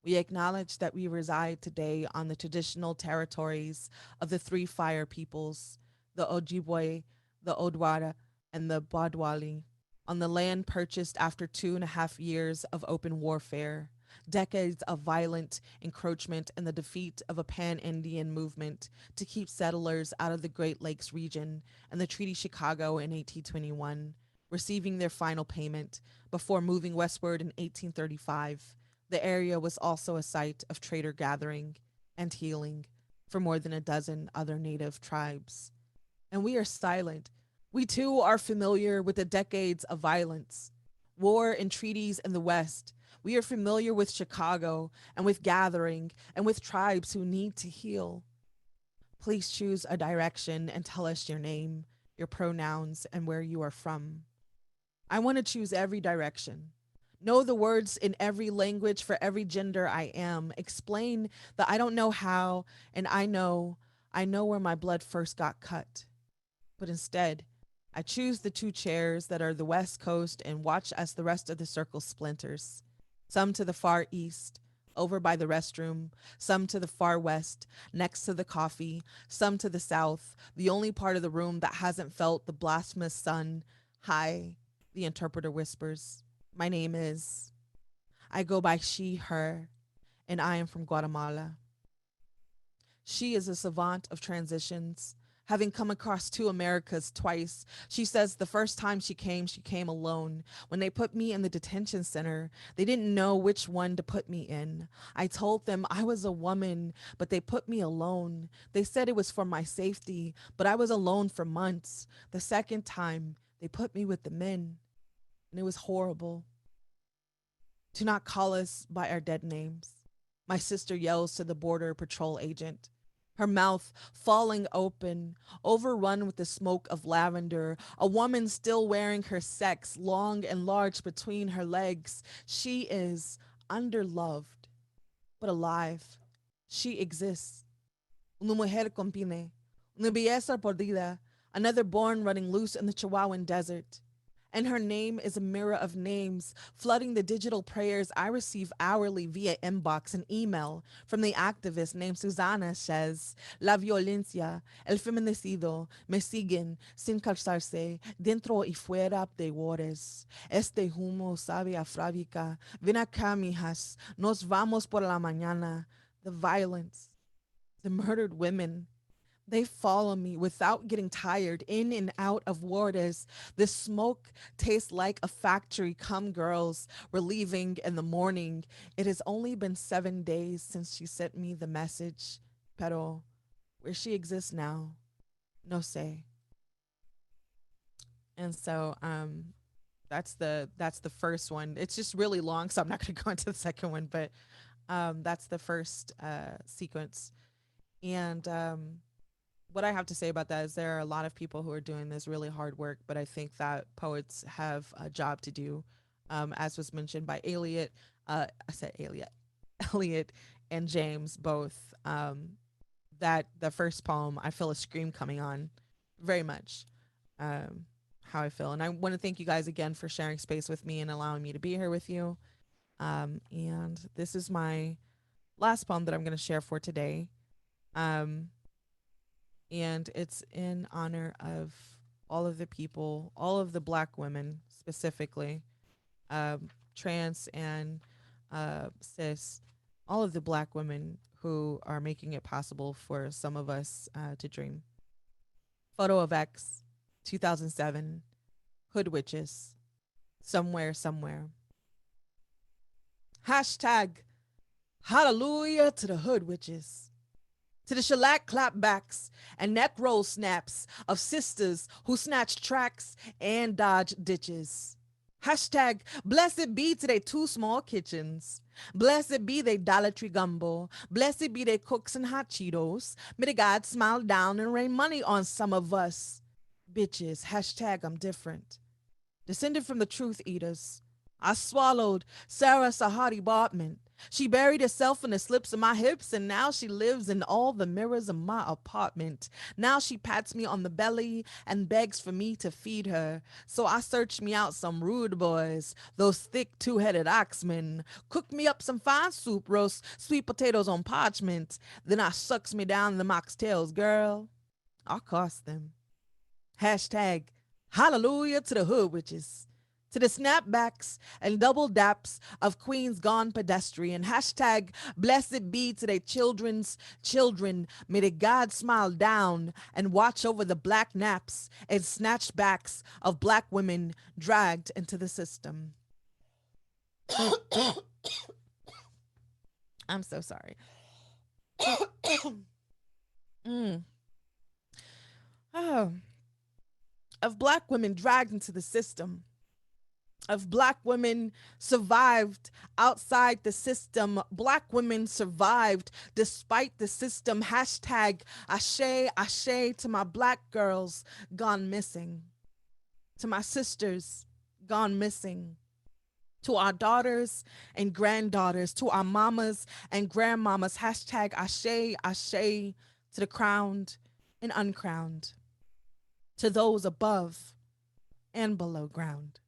We acknowledge that we reside today on the traditional territories of the three fire peoples, the Ojibwe, the Odwara, and the Badwali, on the land purchased after 2.5 years of open warfare, decades of violent encroachment, and the defeat of a pan-Indian movement to keep settlers out of the Great Lakes region, and the Treaty Chicago in 1821, receiving their final payment before moving westward in 1835. The area was also a site of trader gathering and healing for more than a dozen other native tribes. And we are silent. We too are familiar with the decades of violence, war and treaties in the West. We are familiar with Chicago and with gathering and with tribes who need to heal. Please choose a direction and tell us your name, your pronouns, and where you are from. I want to choose every direction. Know the words in every language for every gender I am. Explain that I don't know how, and I know where my blood first got cut. But instead, I choose the 2 chairs that are the West Coast and watch as the rest of the circle splinters. Some to the far east, over by the restroom, some to the far west, next to the coffee, some to the south, the only part of the room that hasn't felt the blasphemous sun. Hi, the interpreter whispers. My name is. I go by she, her, and I am from Guatemala. She is a savant of transitions, having come across two Americas twice. She says the first time she came alone. When they put me in the detention center, they didn't know which one to put me in. I told them I was a woman, but they put me alone. They said it was for my safety, but I was alone for months. The second time, they put me with the men, and it was horrible. Do not call us by our dead names. My sister yells to the border patrol agent, her mouth falling open, overrun with the smoke of lavender, a woman still wearing her sex long and large between her legs. She is underloved, but alive. She exists. Una mujer con pine, una belleza perdida, another born running loose in the Chihuahuan desert. And her name is a mirror of names, flooding the digital prayers I receive hourly via inbox and email from the activist named Susana says, La violencia, el feminicidio, me siguen sin calzarse dentro y fuera de waters. Este humo sabe a frábrica. Ven acá, mijas, nos vamos por la mañana. The violence, the murdered women, they follow me without getting tired, in and out of waters. The smoke tastes like a factory. Come, girls, we're leaving in the morning. It has only been 7 days since she sent me the message. Pero where she exists now, no sé. And so that's the first one. It's just really long, so I'm not going to go into the second one, but that's the first sequence. And what I have to say about that is there are a lot of people who are doing this really hard work, but I think that poets have a job to do, as was mentioned by Eliot. I said Eliot, Eliot and James both. That the first poem, I feel a scream coming on, very much. How I feel, and I want to thank you guys again for sharing space with me and allowing me to be here with you. And this is my last poem that I'm going to share for today. And it's in honor of all of the people, all of the Black women specifically, trans and cis, all of the Black women who are making it possible for some of us to dream. Photo of X, 2007, Hood Witches, somewhere, somewhere. Hashtag hallelujah to the Hood Witches. To the shellac clapbacks and neck roll snaps of sisters who snatch tracks and dodge ditches. Hashtag blessed be to they two small kitchens. Blessed be they Dollar Tree gumbo. Blessed be they cooks and hot Cheetos. May the God smile down and rain money on some of us. Bitches, hashtag I'm different. Descended from the truth eaters. I swallowed Sarah Sahadi Bartman. She buried herself in the slips of my hips, and now she lives in all the mirrors of my apartment. Now she pats me on the belly and begs for me to feed her. So I searched me out some rude boys, those thick two-headed oxmen. Cooked me up some fine soup, roast sweet potatoes on parchment. Then I sucks me down them oxtails, girl. I cost them. Hashtag hallelujah to the Hood Witches. To the snapbacks and double daps of queens gone pedestrian. Hashtag blessed be to their children's children. May the God smile down and watch over the Black naps and snatched backs of Black women dragged into the system. I'm so sorry. Oh. Of Black women dragged into the system. Of Black women survived outside the system. Black women survived despite the system. Hashtag ashe, ashe to my Black girls gone missing. To my sisters gone missing. To our daughters and granddaughters. To our mamas and grandmamas. Hashtag ashe, ashe to the crowned and uncrowned. To those above and below ground.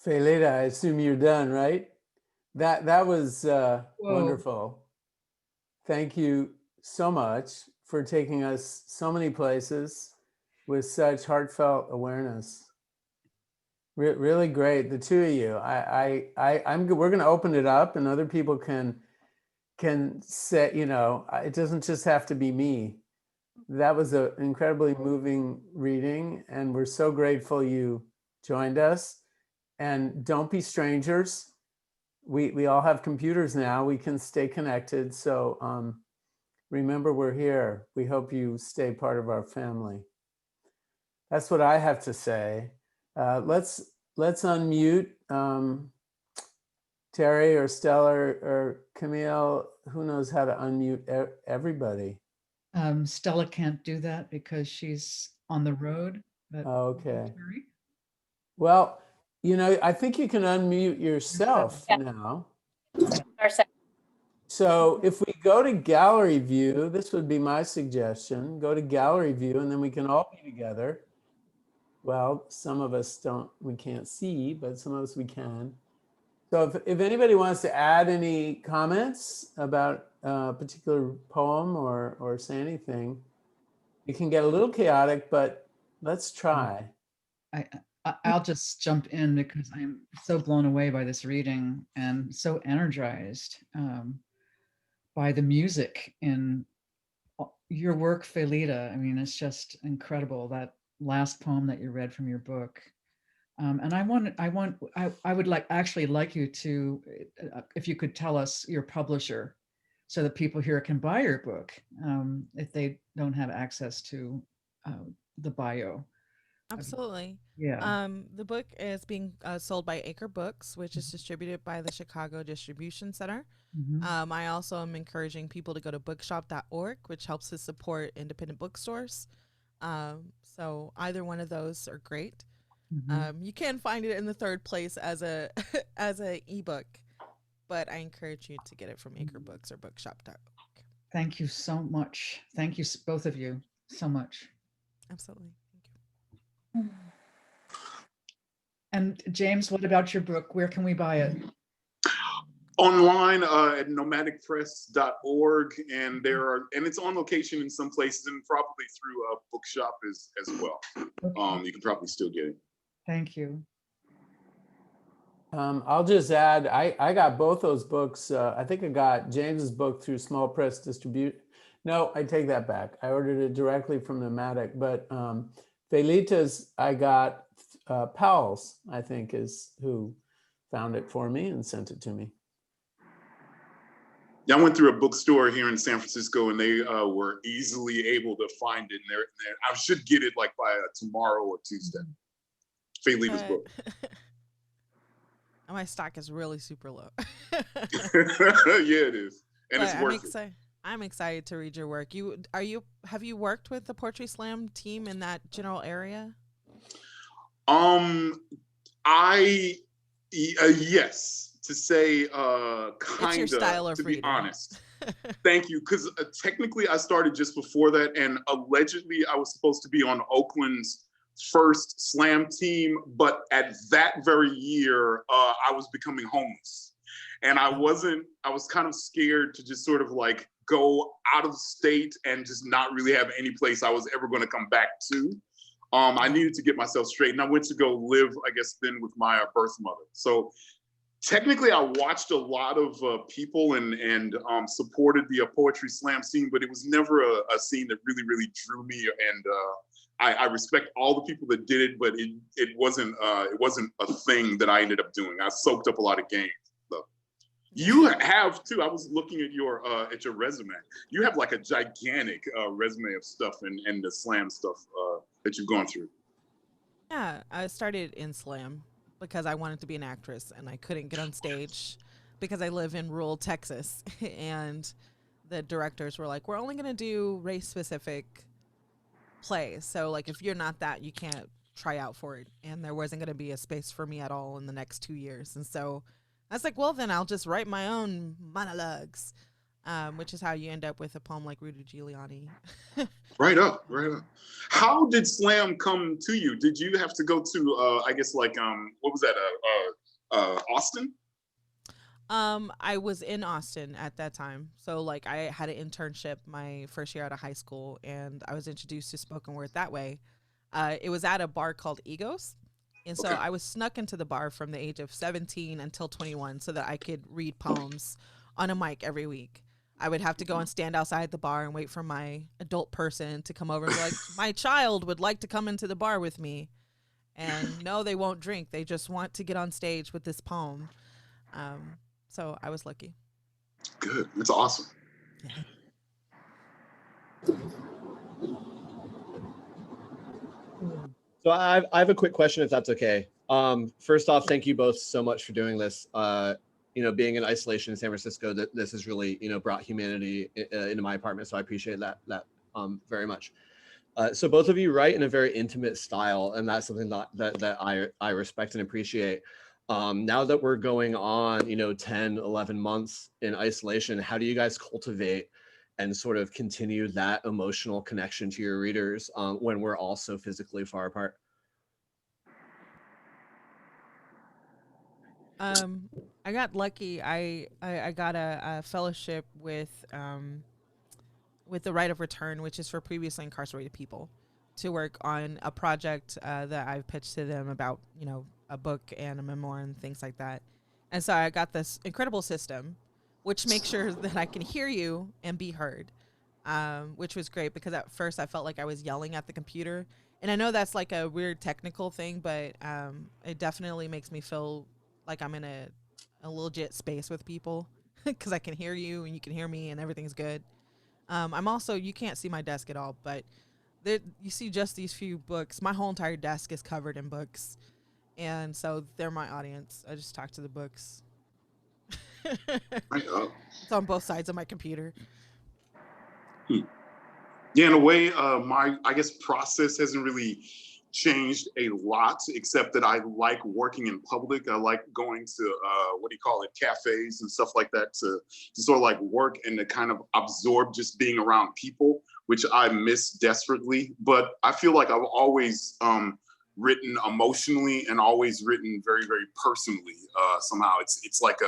Faylita, I assume you're done, right? That was
Whoa.
wonderful. Thank you so much for taking us so many places with such heartfelt awareness. Really great, the two of you. We're going to open it up, and other people can say, you know, it doesn't just have to be me. That was an incredibly moving reading, and we're so grateful you joined us. And don't be strangers. We all have computers now. We can stay connected. So remember, we're here. We hope you stay part of our family. That's what I have to say. Let's unmute Terry or Stella or Camille. Who knows how to unmute everybody?
Stella can't do that because she's on the road. But
Okay.
Terry?
Well, you know, I think you can unmute yourself
Yeah.
now.
Our sec-
So if we go to gallery view, this would be my suggestion. Go to gallery view, and then we can all be together. Well, some of us we can't see, but some of us we can. So if anybody wants to add any comments about a particular poem or say anything, it can get a little chaotic, but let's try.
I'll just jump in because I'm so blown away by this reading and so energized by the music in your work, Faylita. I mean, it's just incredible, that last poem that you read from your book. And I would like you to, if you could tell us your publisher, so that people here can buy your book if they don't have access to the bio.
Absolutely.
Yeah.
The book is being sold by Acre Books, which is distributed by the Chicago Distribution Center.
Mhm.
I also am encouraging people to go to bookshop.org, which helps to support independent bookstores. So either one of those are great.
Mhm.
You can find it in the third place as a as a ebook, but I encourage you to get it from Acre Books or bookshop.org.
Thank you so much. Thank you, both of you, so much.
Absolutely. Thank you.
And James, what about your book? Where can we buy it?
Online at nomadicpress.org, and it's on location in some places, and probably through a bookshop as well.
Okay.
You can probably still get it.
Thank you.
I'll just add, I got both those books. I think I got James's book through Small Press Distribute. No, I take that back. I ordered it directly from Nomadic, but Faylita's I got Powell's, I think, is who found it for me and sent it to me.
Yeah, I went through a bookstore here in San Francisco, and they were easily able to find it. And I should get it like by tomorrow or Tuesday. Faylita's book.
My stock is really super low.
Yeah, it is, and
But
it's worth it.
I'm excited to read your work. Have you worked with the Poetry Slam team in that general area?
Yes, to say kind
It's your style
of,
of
to
reading.
be honest. Thank you, because technically I started just before that, and allegedly I was supposed to be on Oakland's first slam team, but at that very year I was becoming homeless, and I was kind of scared to just sort of like go out of state and just not really have any place I was ever going to come back to. I needed to get myself straight, and I went to go live, I guess, then with my birth mother. So technically, I watched a lot of people and supported the Poetry Slam scene, but it was never a scene that really, really drew me. And I respect all the people that did it, but it wasn't a thing that I ended up doing. I soaked up a lot of game. So. You have too. I was looking at your resume. You have like a gigantic resume of stuff and the slam stuff that you've gone through.
Yeah, I started in slam because I wanted to be an actress and I couldn't get on stage because I live in rural Texas, and the directors were like, "We're only going to do race-specific plays. So like if you're not that, you can't try out for it." And there wasn't going to be a space for me at all in the next 2 years. And so I was like, well, then I'll just write my own monologues. which is how you end up with a poem like Rudy Giuliani.
Right up, right up. How did slam come to you? Did you have to go to, I guess, like, what was that, Austin?
I was in Austin at that time. So like I had an internship my first year out of high school, and I was introduced to spoken word that way. It was at a bar called Egos. And so
Okay.
I was snuck into the bar from the age of 17 until 21 so that I could read poems on a mic every week. I would have to go and stand outside the bar and wait for my adult person to come over and be like, my child would like to come into the bar with me. And no, they won't drink. They just want to get on stage with this poem. So I was lucky.
Good. That's awesome.
So I have a quick question, if that's okay. First off, thank you both so much for doing this. Being in isolation in San Francisco, this has really, brought humanity into my apartment. So I appreciate that very much. So both of you write in a very intimate style, and that's something that I respect and appreciate. Now that we're going on, 10, 11 months in isolation, how do you guys cultivate and sort of continue that emotional connection to your readers when we're all so physically far apart?
I got lucky. I got a fellowship with the Right of Return, which is for previously incarcerated people, to work on a project that I've pitched to them about, a book and a memoir and things like that. And so I got this incredible system, which makes sure that I can hear you and be heard, which was great because at first I felt like I was yelling at the computer. And I know that's like a weird technical thing, but it definitely makes me feel like I'm in a legit space with people because I can hear you and you can hear me and everything's good. I'm also, you can't see my desk at all, but you see just these few books. My whole entire desk is covered in books. And so they're my audience. I just talk to the books.
Right up.
It's on both sides of my computer.
Yeah, in a way, my, I guess, process hasn't really changed a lot, except that I like working in public. I like going to, cafes and stuff like that to sort of like work and to kind of absorb just being around people, which I miss desperately. But I feel like I've always written emotionally and always written very, very personally. Somehow it's like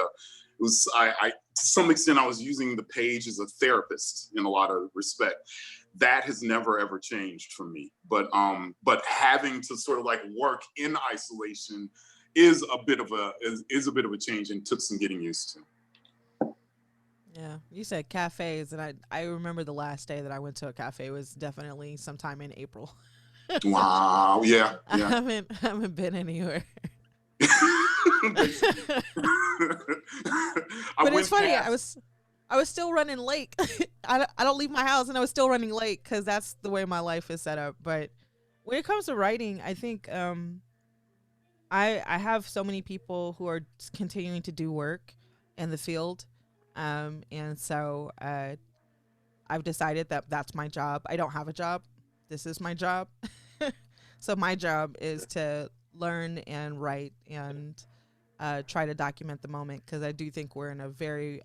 I to some extent I was using the page as a therapist in a lot of respect. That has never ever changed for me. But having to sort of like work in isolation is a bit of a change and took some getting used to.
Yeah, you said cafes, and I remember the last day that I went to a cafe was definitely sometime in April.
Wow, yeah.
I haven't been anywhere.
But
It's funny. I was still running late. I don't leave my house, and I was still running late because that's the way my life is set up. But when it comes to writing, I think I have so many people who are continuing to do work in the field, and so I've decided that that's my job. I don't have a job. This is my job. So my job is to learn and write and try to document the moment, because I do think we're in a very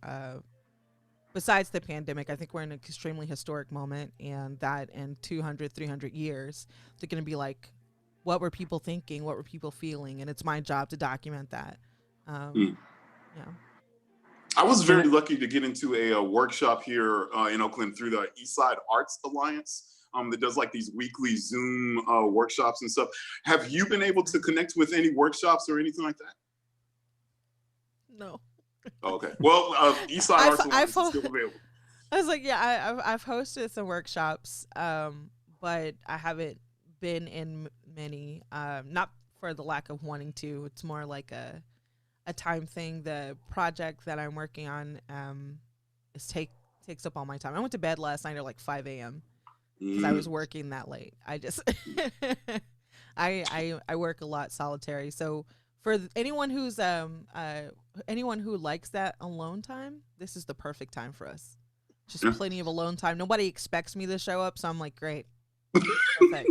besides the pandemic, I think we're in an extremely historic moment, and that in 200, 300 years, they're going to be like, what were people thinking? What were people feeling? And it's my job to document that. Yeah.
I was very lucky to get into a workshop here in Oakland through the Eastside Arts Alliance that does like these weekly Zoom workshops and stuff. Have you been able to connect with any workshops or anything like that?
No.
Okay. Well, Eastside Arts Alliance is still available.
I was like, yeah, I've hosted some workshops, but I haven't been in many. Not for the lack of wanting to. It's more like a time thing. The project that I'm working on takes up all my time. I went to bed last night at like 5 a.m. because I was working that late. I just I work a lot solitary. So for anyone who's anyone who likes that alone time, this is the perfect time for us. Just plenty of alone time. Nobody expects me to show up, so I'm like, great. Perfect.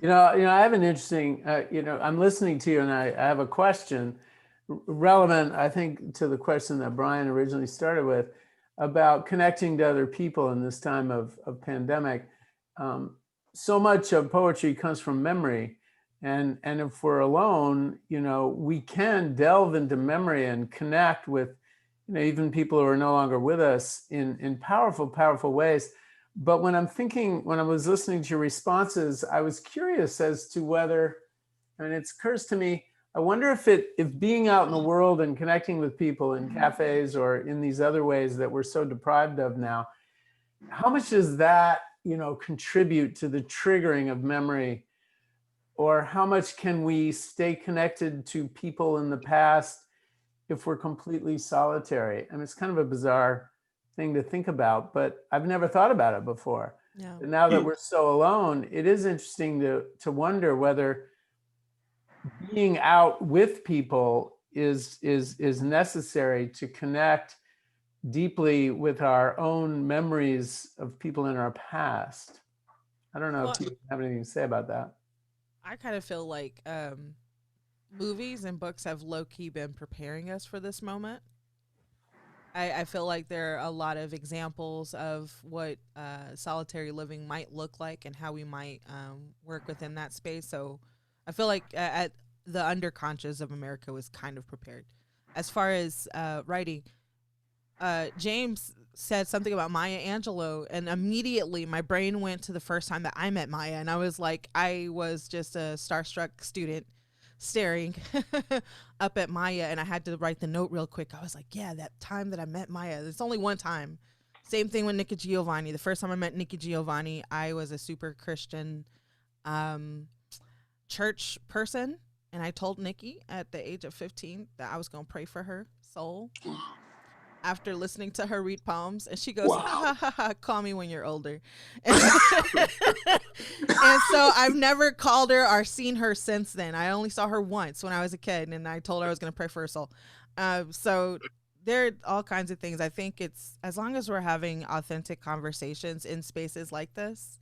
I have an interesting, I'm listening to you, and I have a question. relevant, I think, to the question that Brian originally started with about connecting to other people in this time of pandemic. So much of poetry comes from memory. And if we're alone, we can delve into memory and connect with, even people who are no longer with us in powerful, powerful ways. But when I was listening to your responses, I was curious as to whether, and it occurs to me, I wonder if being out in the world and connecting with people in cafes or in these other ways that we're so deprived of now, how much does that, contribute to the triggering of memory? Or how much can we stay connected to people in the past if we're completely solitary? I mean, it's kind of a bizarre thing to think about, but I've never thought about it before.
Yeah.
But now that we're so alone, it is interesting to wonder whether being out with people is necessary to connect deeply with our own memories of people in our past. I don't know if you have anything to say about that.
I kind of feel like movies and books have low-key been preparing us for this moment. I feel like there are a lot of examples of what solitary living might look like and how we might work within that space. So I feel like at the underconscious of America was kind of prepared. As far as writing, James said something about Maya Angelou, and immediately my brain went to the first time that I met Maya, and I was just a starstruck student staring up at Maya, and I had to write the note real quick. I was like, yeah, that time that I met Maya, it's only one time. Same thing with Nikki Giovanni. The first time I met Nikki Giovanni, I was a super Christian church person, and I told Nikki at the age of 15 that I was going to pray for her soul after listening to her read poems, and she goes,
Wow.
ha, ha, ha, ha, call me when you're older. And so I've never called her or seen her since then. I only saw her once when I was a kid, and I told her I was going to pray for her soul. So there are all kinds of things. I think it's, as long as we're having authentic conversations in spaces like this,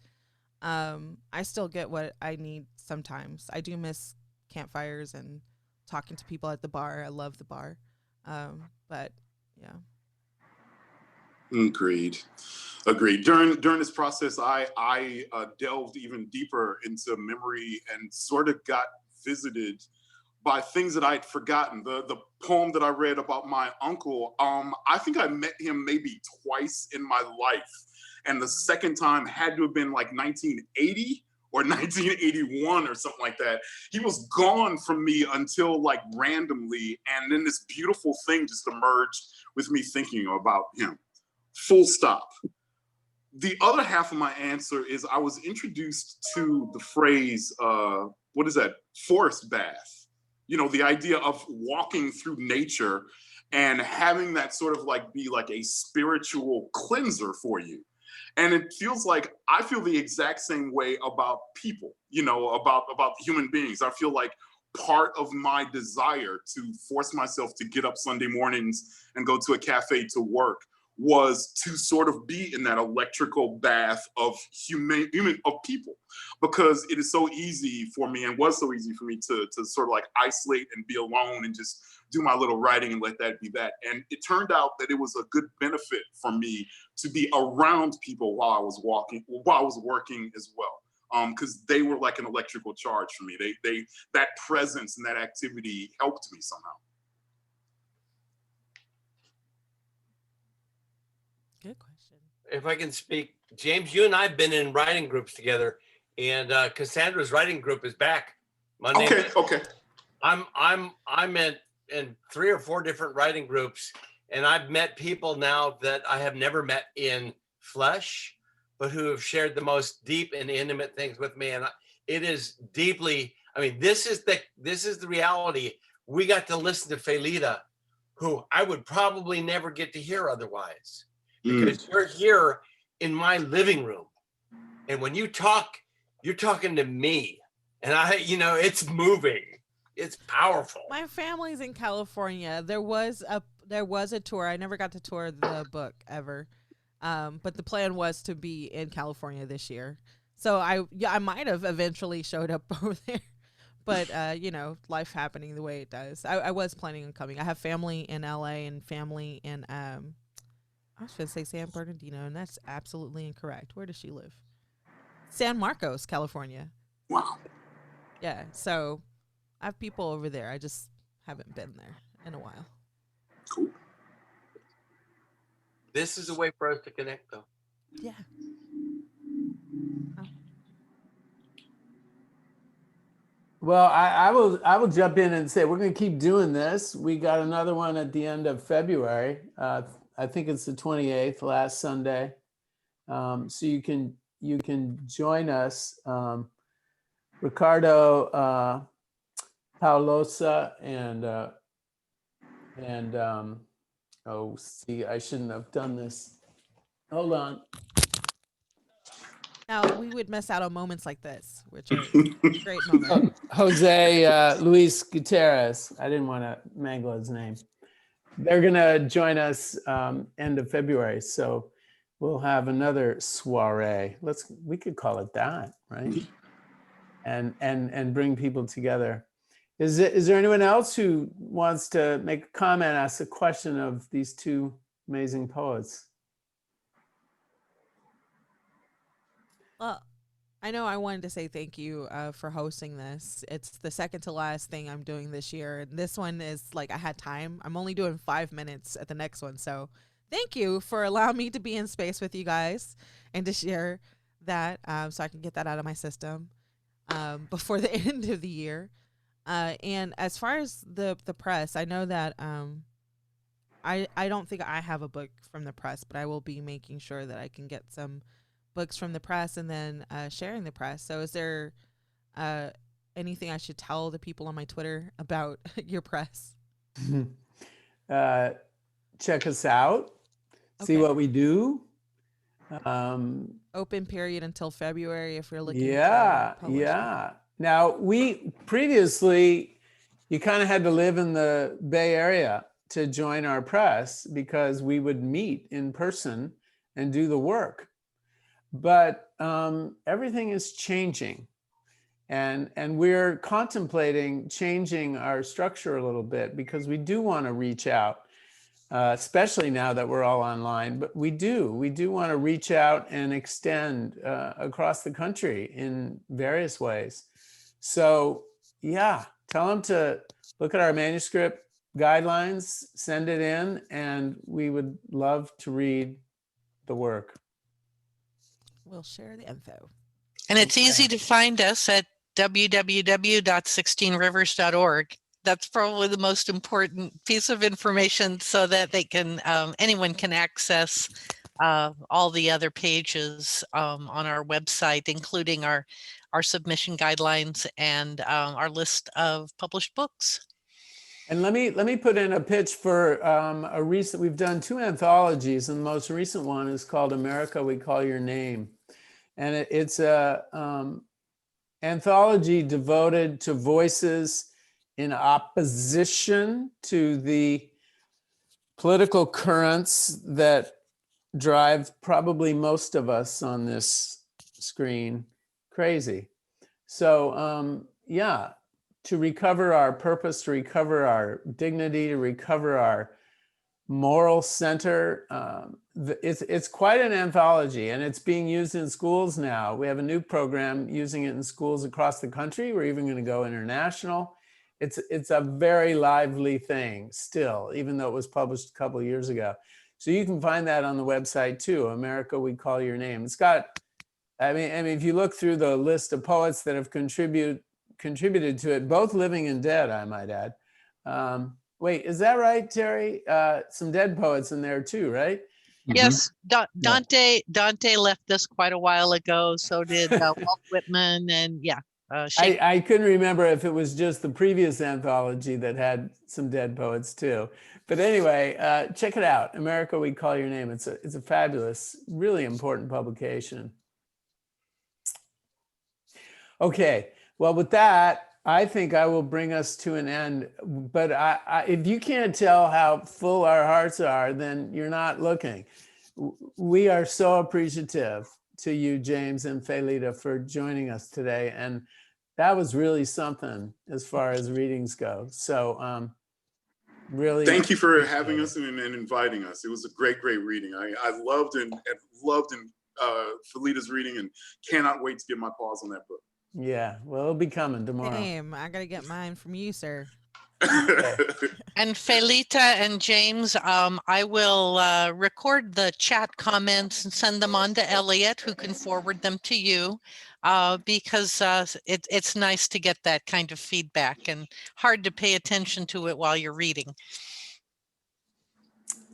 I still get what I need sometimes. I do miss campfires and talking to people at the bar. I love the bar. But yeah.
Agreed. During this process, I delved even deeper into memory and sort of got visited by things that I'd forgotten. The poem that I read about my uncle, I think I met him maybe twice in my life. And the second time had to have been like 1980 or 1981 or something like that. He was gone from me until like randomly. And then this beautiful thing just emerged with me thinking about him. Full stop. The other half of my answer is I was introduced to the phrase, what is that? Forest bath. The idea of walking through nature and having that sort of like be like a spiritual cleanser for you. And it feels like I feel the exact same way about people, about human beings. I feel like part of my desire to force myself to get up Sunday mornings and go to a cafe to work was to sort of be in that electrical bath of of people, because it is so easy for me and was so easy for me to sort of like isolate and be alone and just do my little writing and let that be that. And it turned out that it was a good benefit for me to be around people while I was working as well. Because they were like an electrical charge for me. They that presence and that activity helped me somehow.
Good question.
If I can speak, James, you and I have been in writing groups together, and Cassandra's writing group is back Monday.
Okay.
I'm in 3 or 4 different writing groups, and I've met people now that I have never met in flesh, but who have shared the most deep and intimate things with me. And it is deeply, this is the reality. We got to listen to Faylita, who I would probably never get to hear otherwise, because you're here in my living room. And when you talk, you're talking to me, and it's moving. It's powerful.
My family's in California. There was a tour. I never got to tour the book ever. But the plan was to be in California this year. So I might have eventually showed up over there. but you know, life happening the way it does. I was planning on coming. I have family in LA and family in I was going to say San Bernardino, and that's absolutely incorrect. Where does she live? San Marcos, California.
Wow.
Yeah, so I have people over there. I just haven't been there in a while.
Cool.
This is a way for us to connect, though.
Yeah.
Well, I will jump in and say we're going to keep doing this. We got another one at the end of February. I think it's the 28th, last Sunday. So you can join us. Ricardo Paulosa and oh, see, I shouldn't have done this. Hold on.
Now, we would miss out on moments like this, which are great moments.
Jose Luis Gutierrez. I didn't want to mangle his name. They're going to join us end of February. So we'll have another soiree. We could call it that, right? And bring people together. Is there anyone else who wants to make a comment, ask a question of these two amazing poets?
Well, I know I wanted to say thank you for hosting this. It's the second to last thing I'm doing this year. And this one is like I had time. I'm only doing 5 minutes at the next one. So thank you for allowing me to be in space with you guys and to share that so I can get that out of my system before the end of the year. And as far as the press, I know that I don't think I have a book from the press, but I will be making sure that I can get some books from the press and then sharing the press. So is there anything I should tell the people on my Twitter about your press?
Check us out. See what we do.
Open period until February if you're looking
Yeah,
to publish.
yeah. Now, we previously, you kind of had to live in the Bay Area to join our press because we would meet in person and do the work. But everything is changing. And we're contemplating changing our structure a little bit because we do want to reach out, especially now that we're all online. But we do want to reach out and extend across the country in various ways. So yeah, tell them to look at our manuscript guidelines, send it in, and we would love to read the work.
We'll share the info.
And it's easy to find us at www.16rivers.org. That's probably the most important piece of information so that they can, anyone can access all the other pages on our website, including our submission guidelines and our list of published books.
And let me put in a pitch for a recent, we've done 2 anthologies, and the most recent one is called America, We Call Your Name. And it's a anthology devoted to voices in opposition to the political currents that drive probably most of us on this screen crazy. So yeah, to recover our purpose, to recover our dignity, to recover our moral center. It's quite an anthology, and it's being used in schools now. We have a new program using it in schools across the country. We're even going to go international. It's a very lively thing still, even though it was published a couple of years ago. So you can find that on the website too, America, We Call Your Name. It's got, I mean, if you look through the list of poets that have contributed to it, both living and dead, I might add. Wait, is that right, Terry? Some dead poets in there too, right?
Yes, Dante left us quite a while ago. So did Walt Whitman, and yeah.
I couldn't remember if it was just the previous anthology that had some dead poets too. But anyway, check it out, America, We Call Your Name. It's a fabulous, really important publication. Okay, well, with that, I think I will bring us to an end. But if you can't tell how full our hearts are, then you're not looking. We are so appreciative to you, James and Faylita, for joining us today. And that was really something as far as readings go. So really
Thank you for
appreciate
having
it.
us and inviting us. It was a great reading. I loved Faylita's reading and cannot wait to get my paws on that book.
Yeah, well, it'll be coming tomorrow.
Same. I gotta get mine from you, sir.
And Faylita and James, I will record the chat comments and send them on to Eliot, who can forward them to you, because it's nice to get that kind of feedback and hard to pay attention to it while you're reading.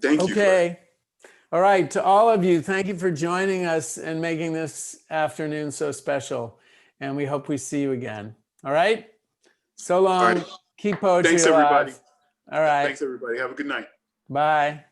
Thank you.
Okay. All right. To all of you, thank you for joining us and making this afternoon so special. And we hope we see you again. All right. So long.
All right.
Keep poetry
Thanks,
alive.
everybody.
All right.
Thanks, everybody. Have a good night.
Bye.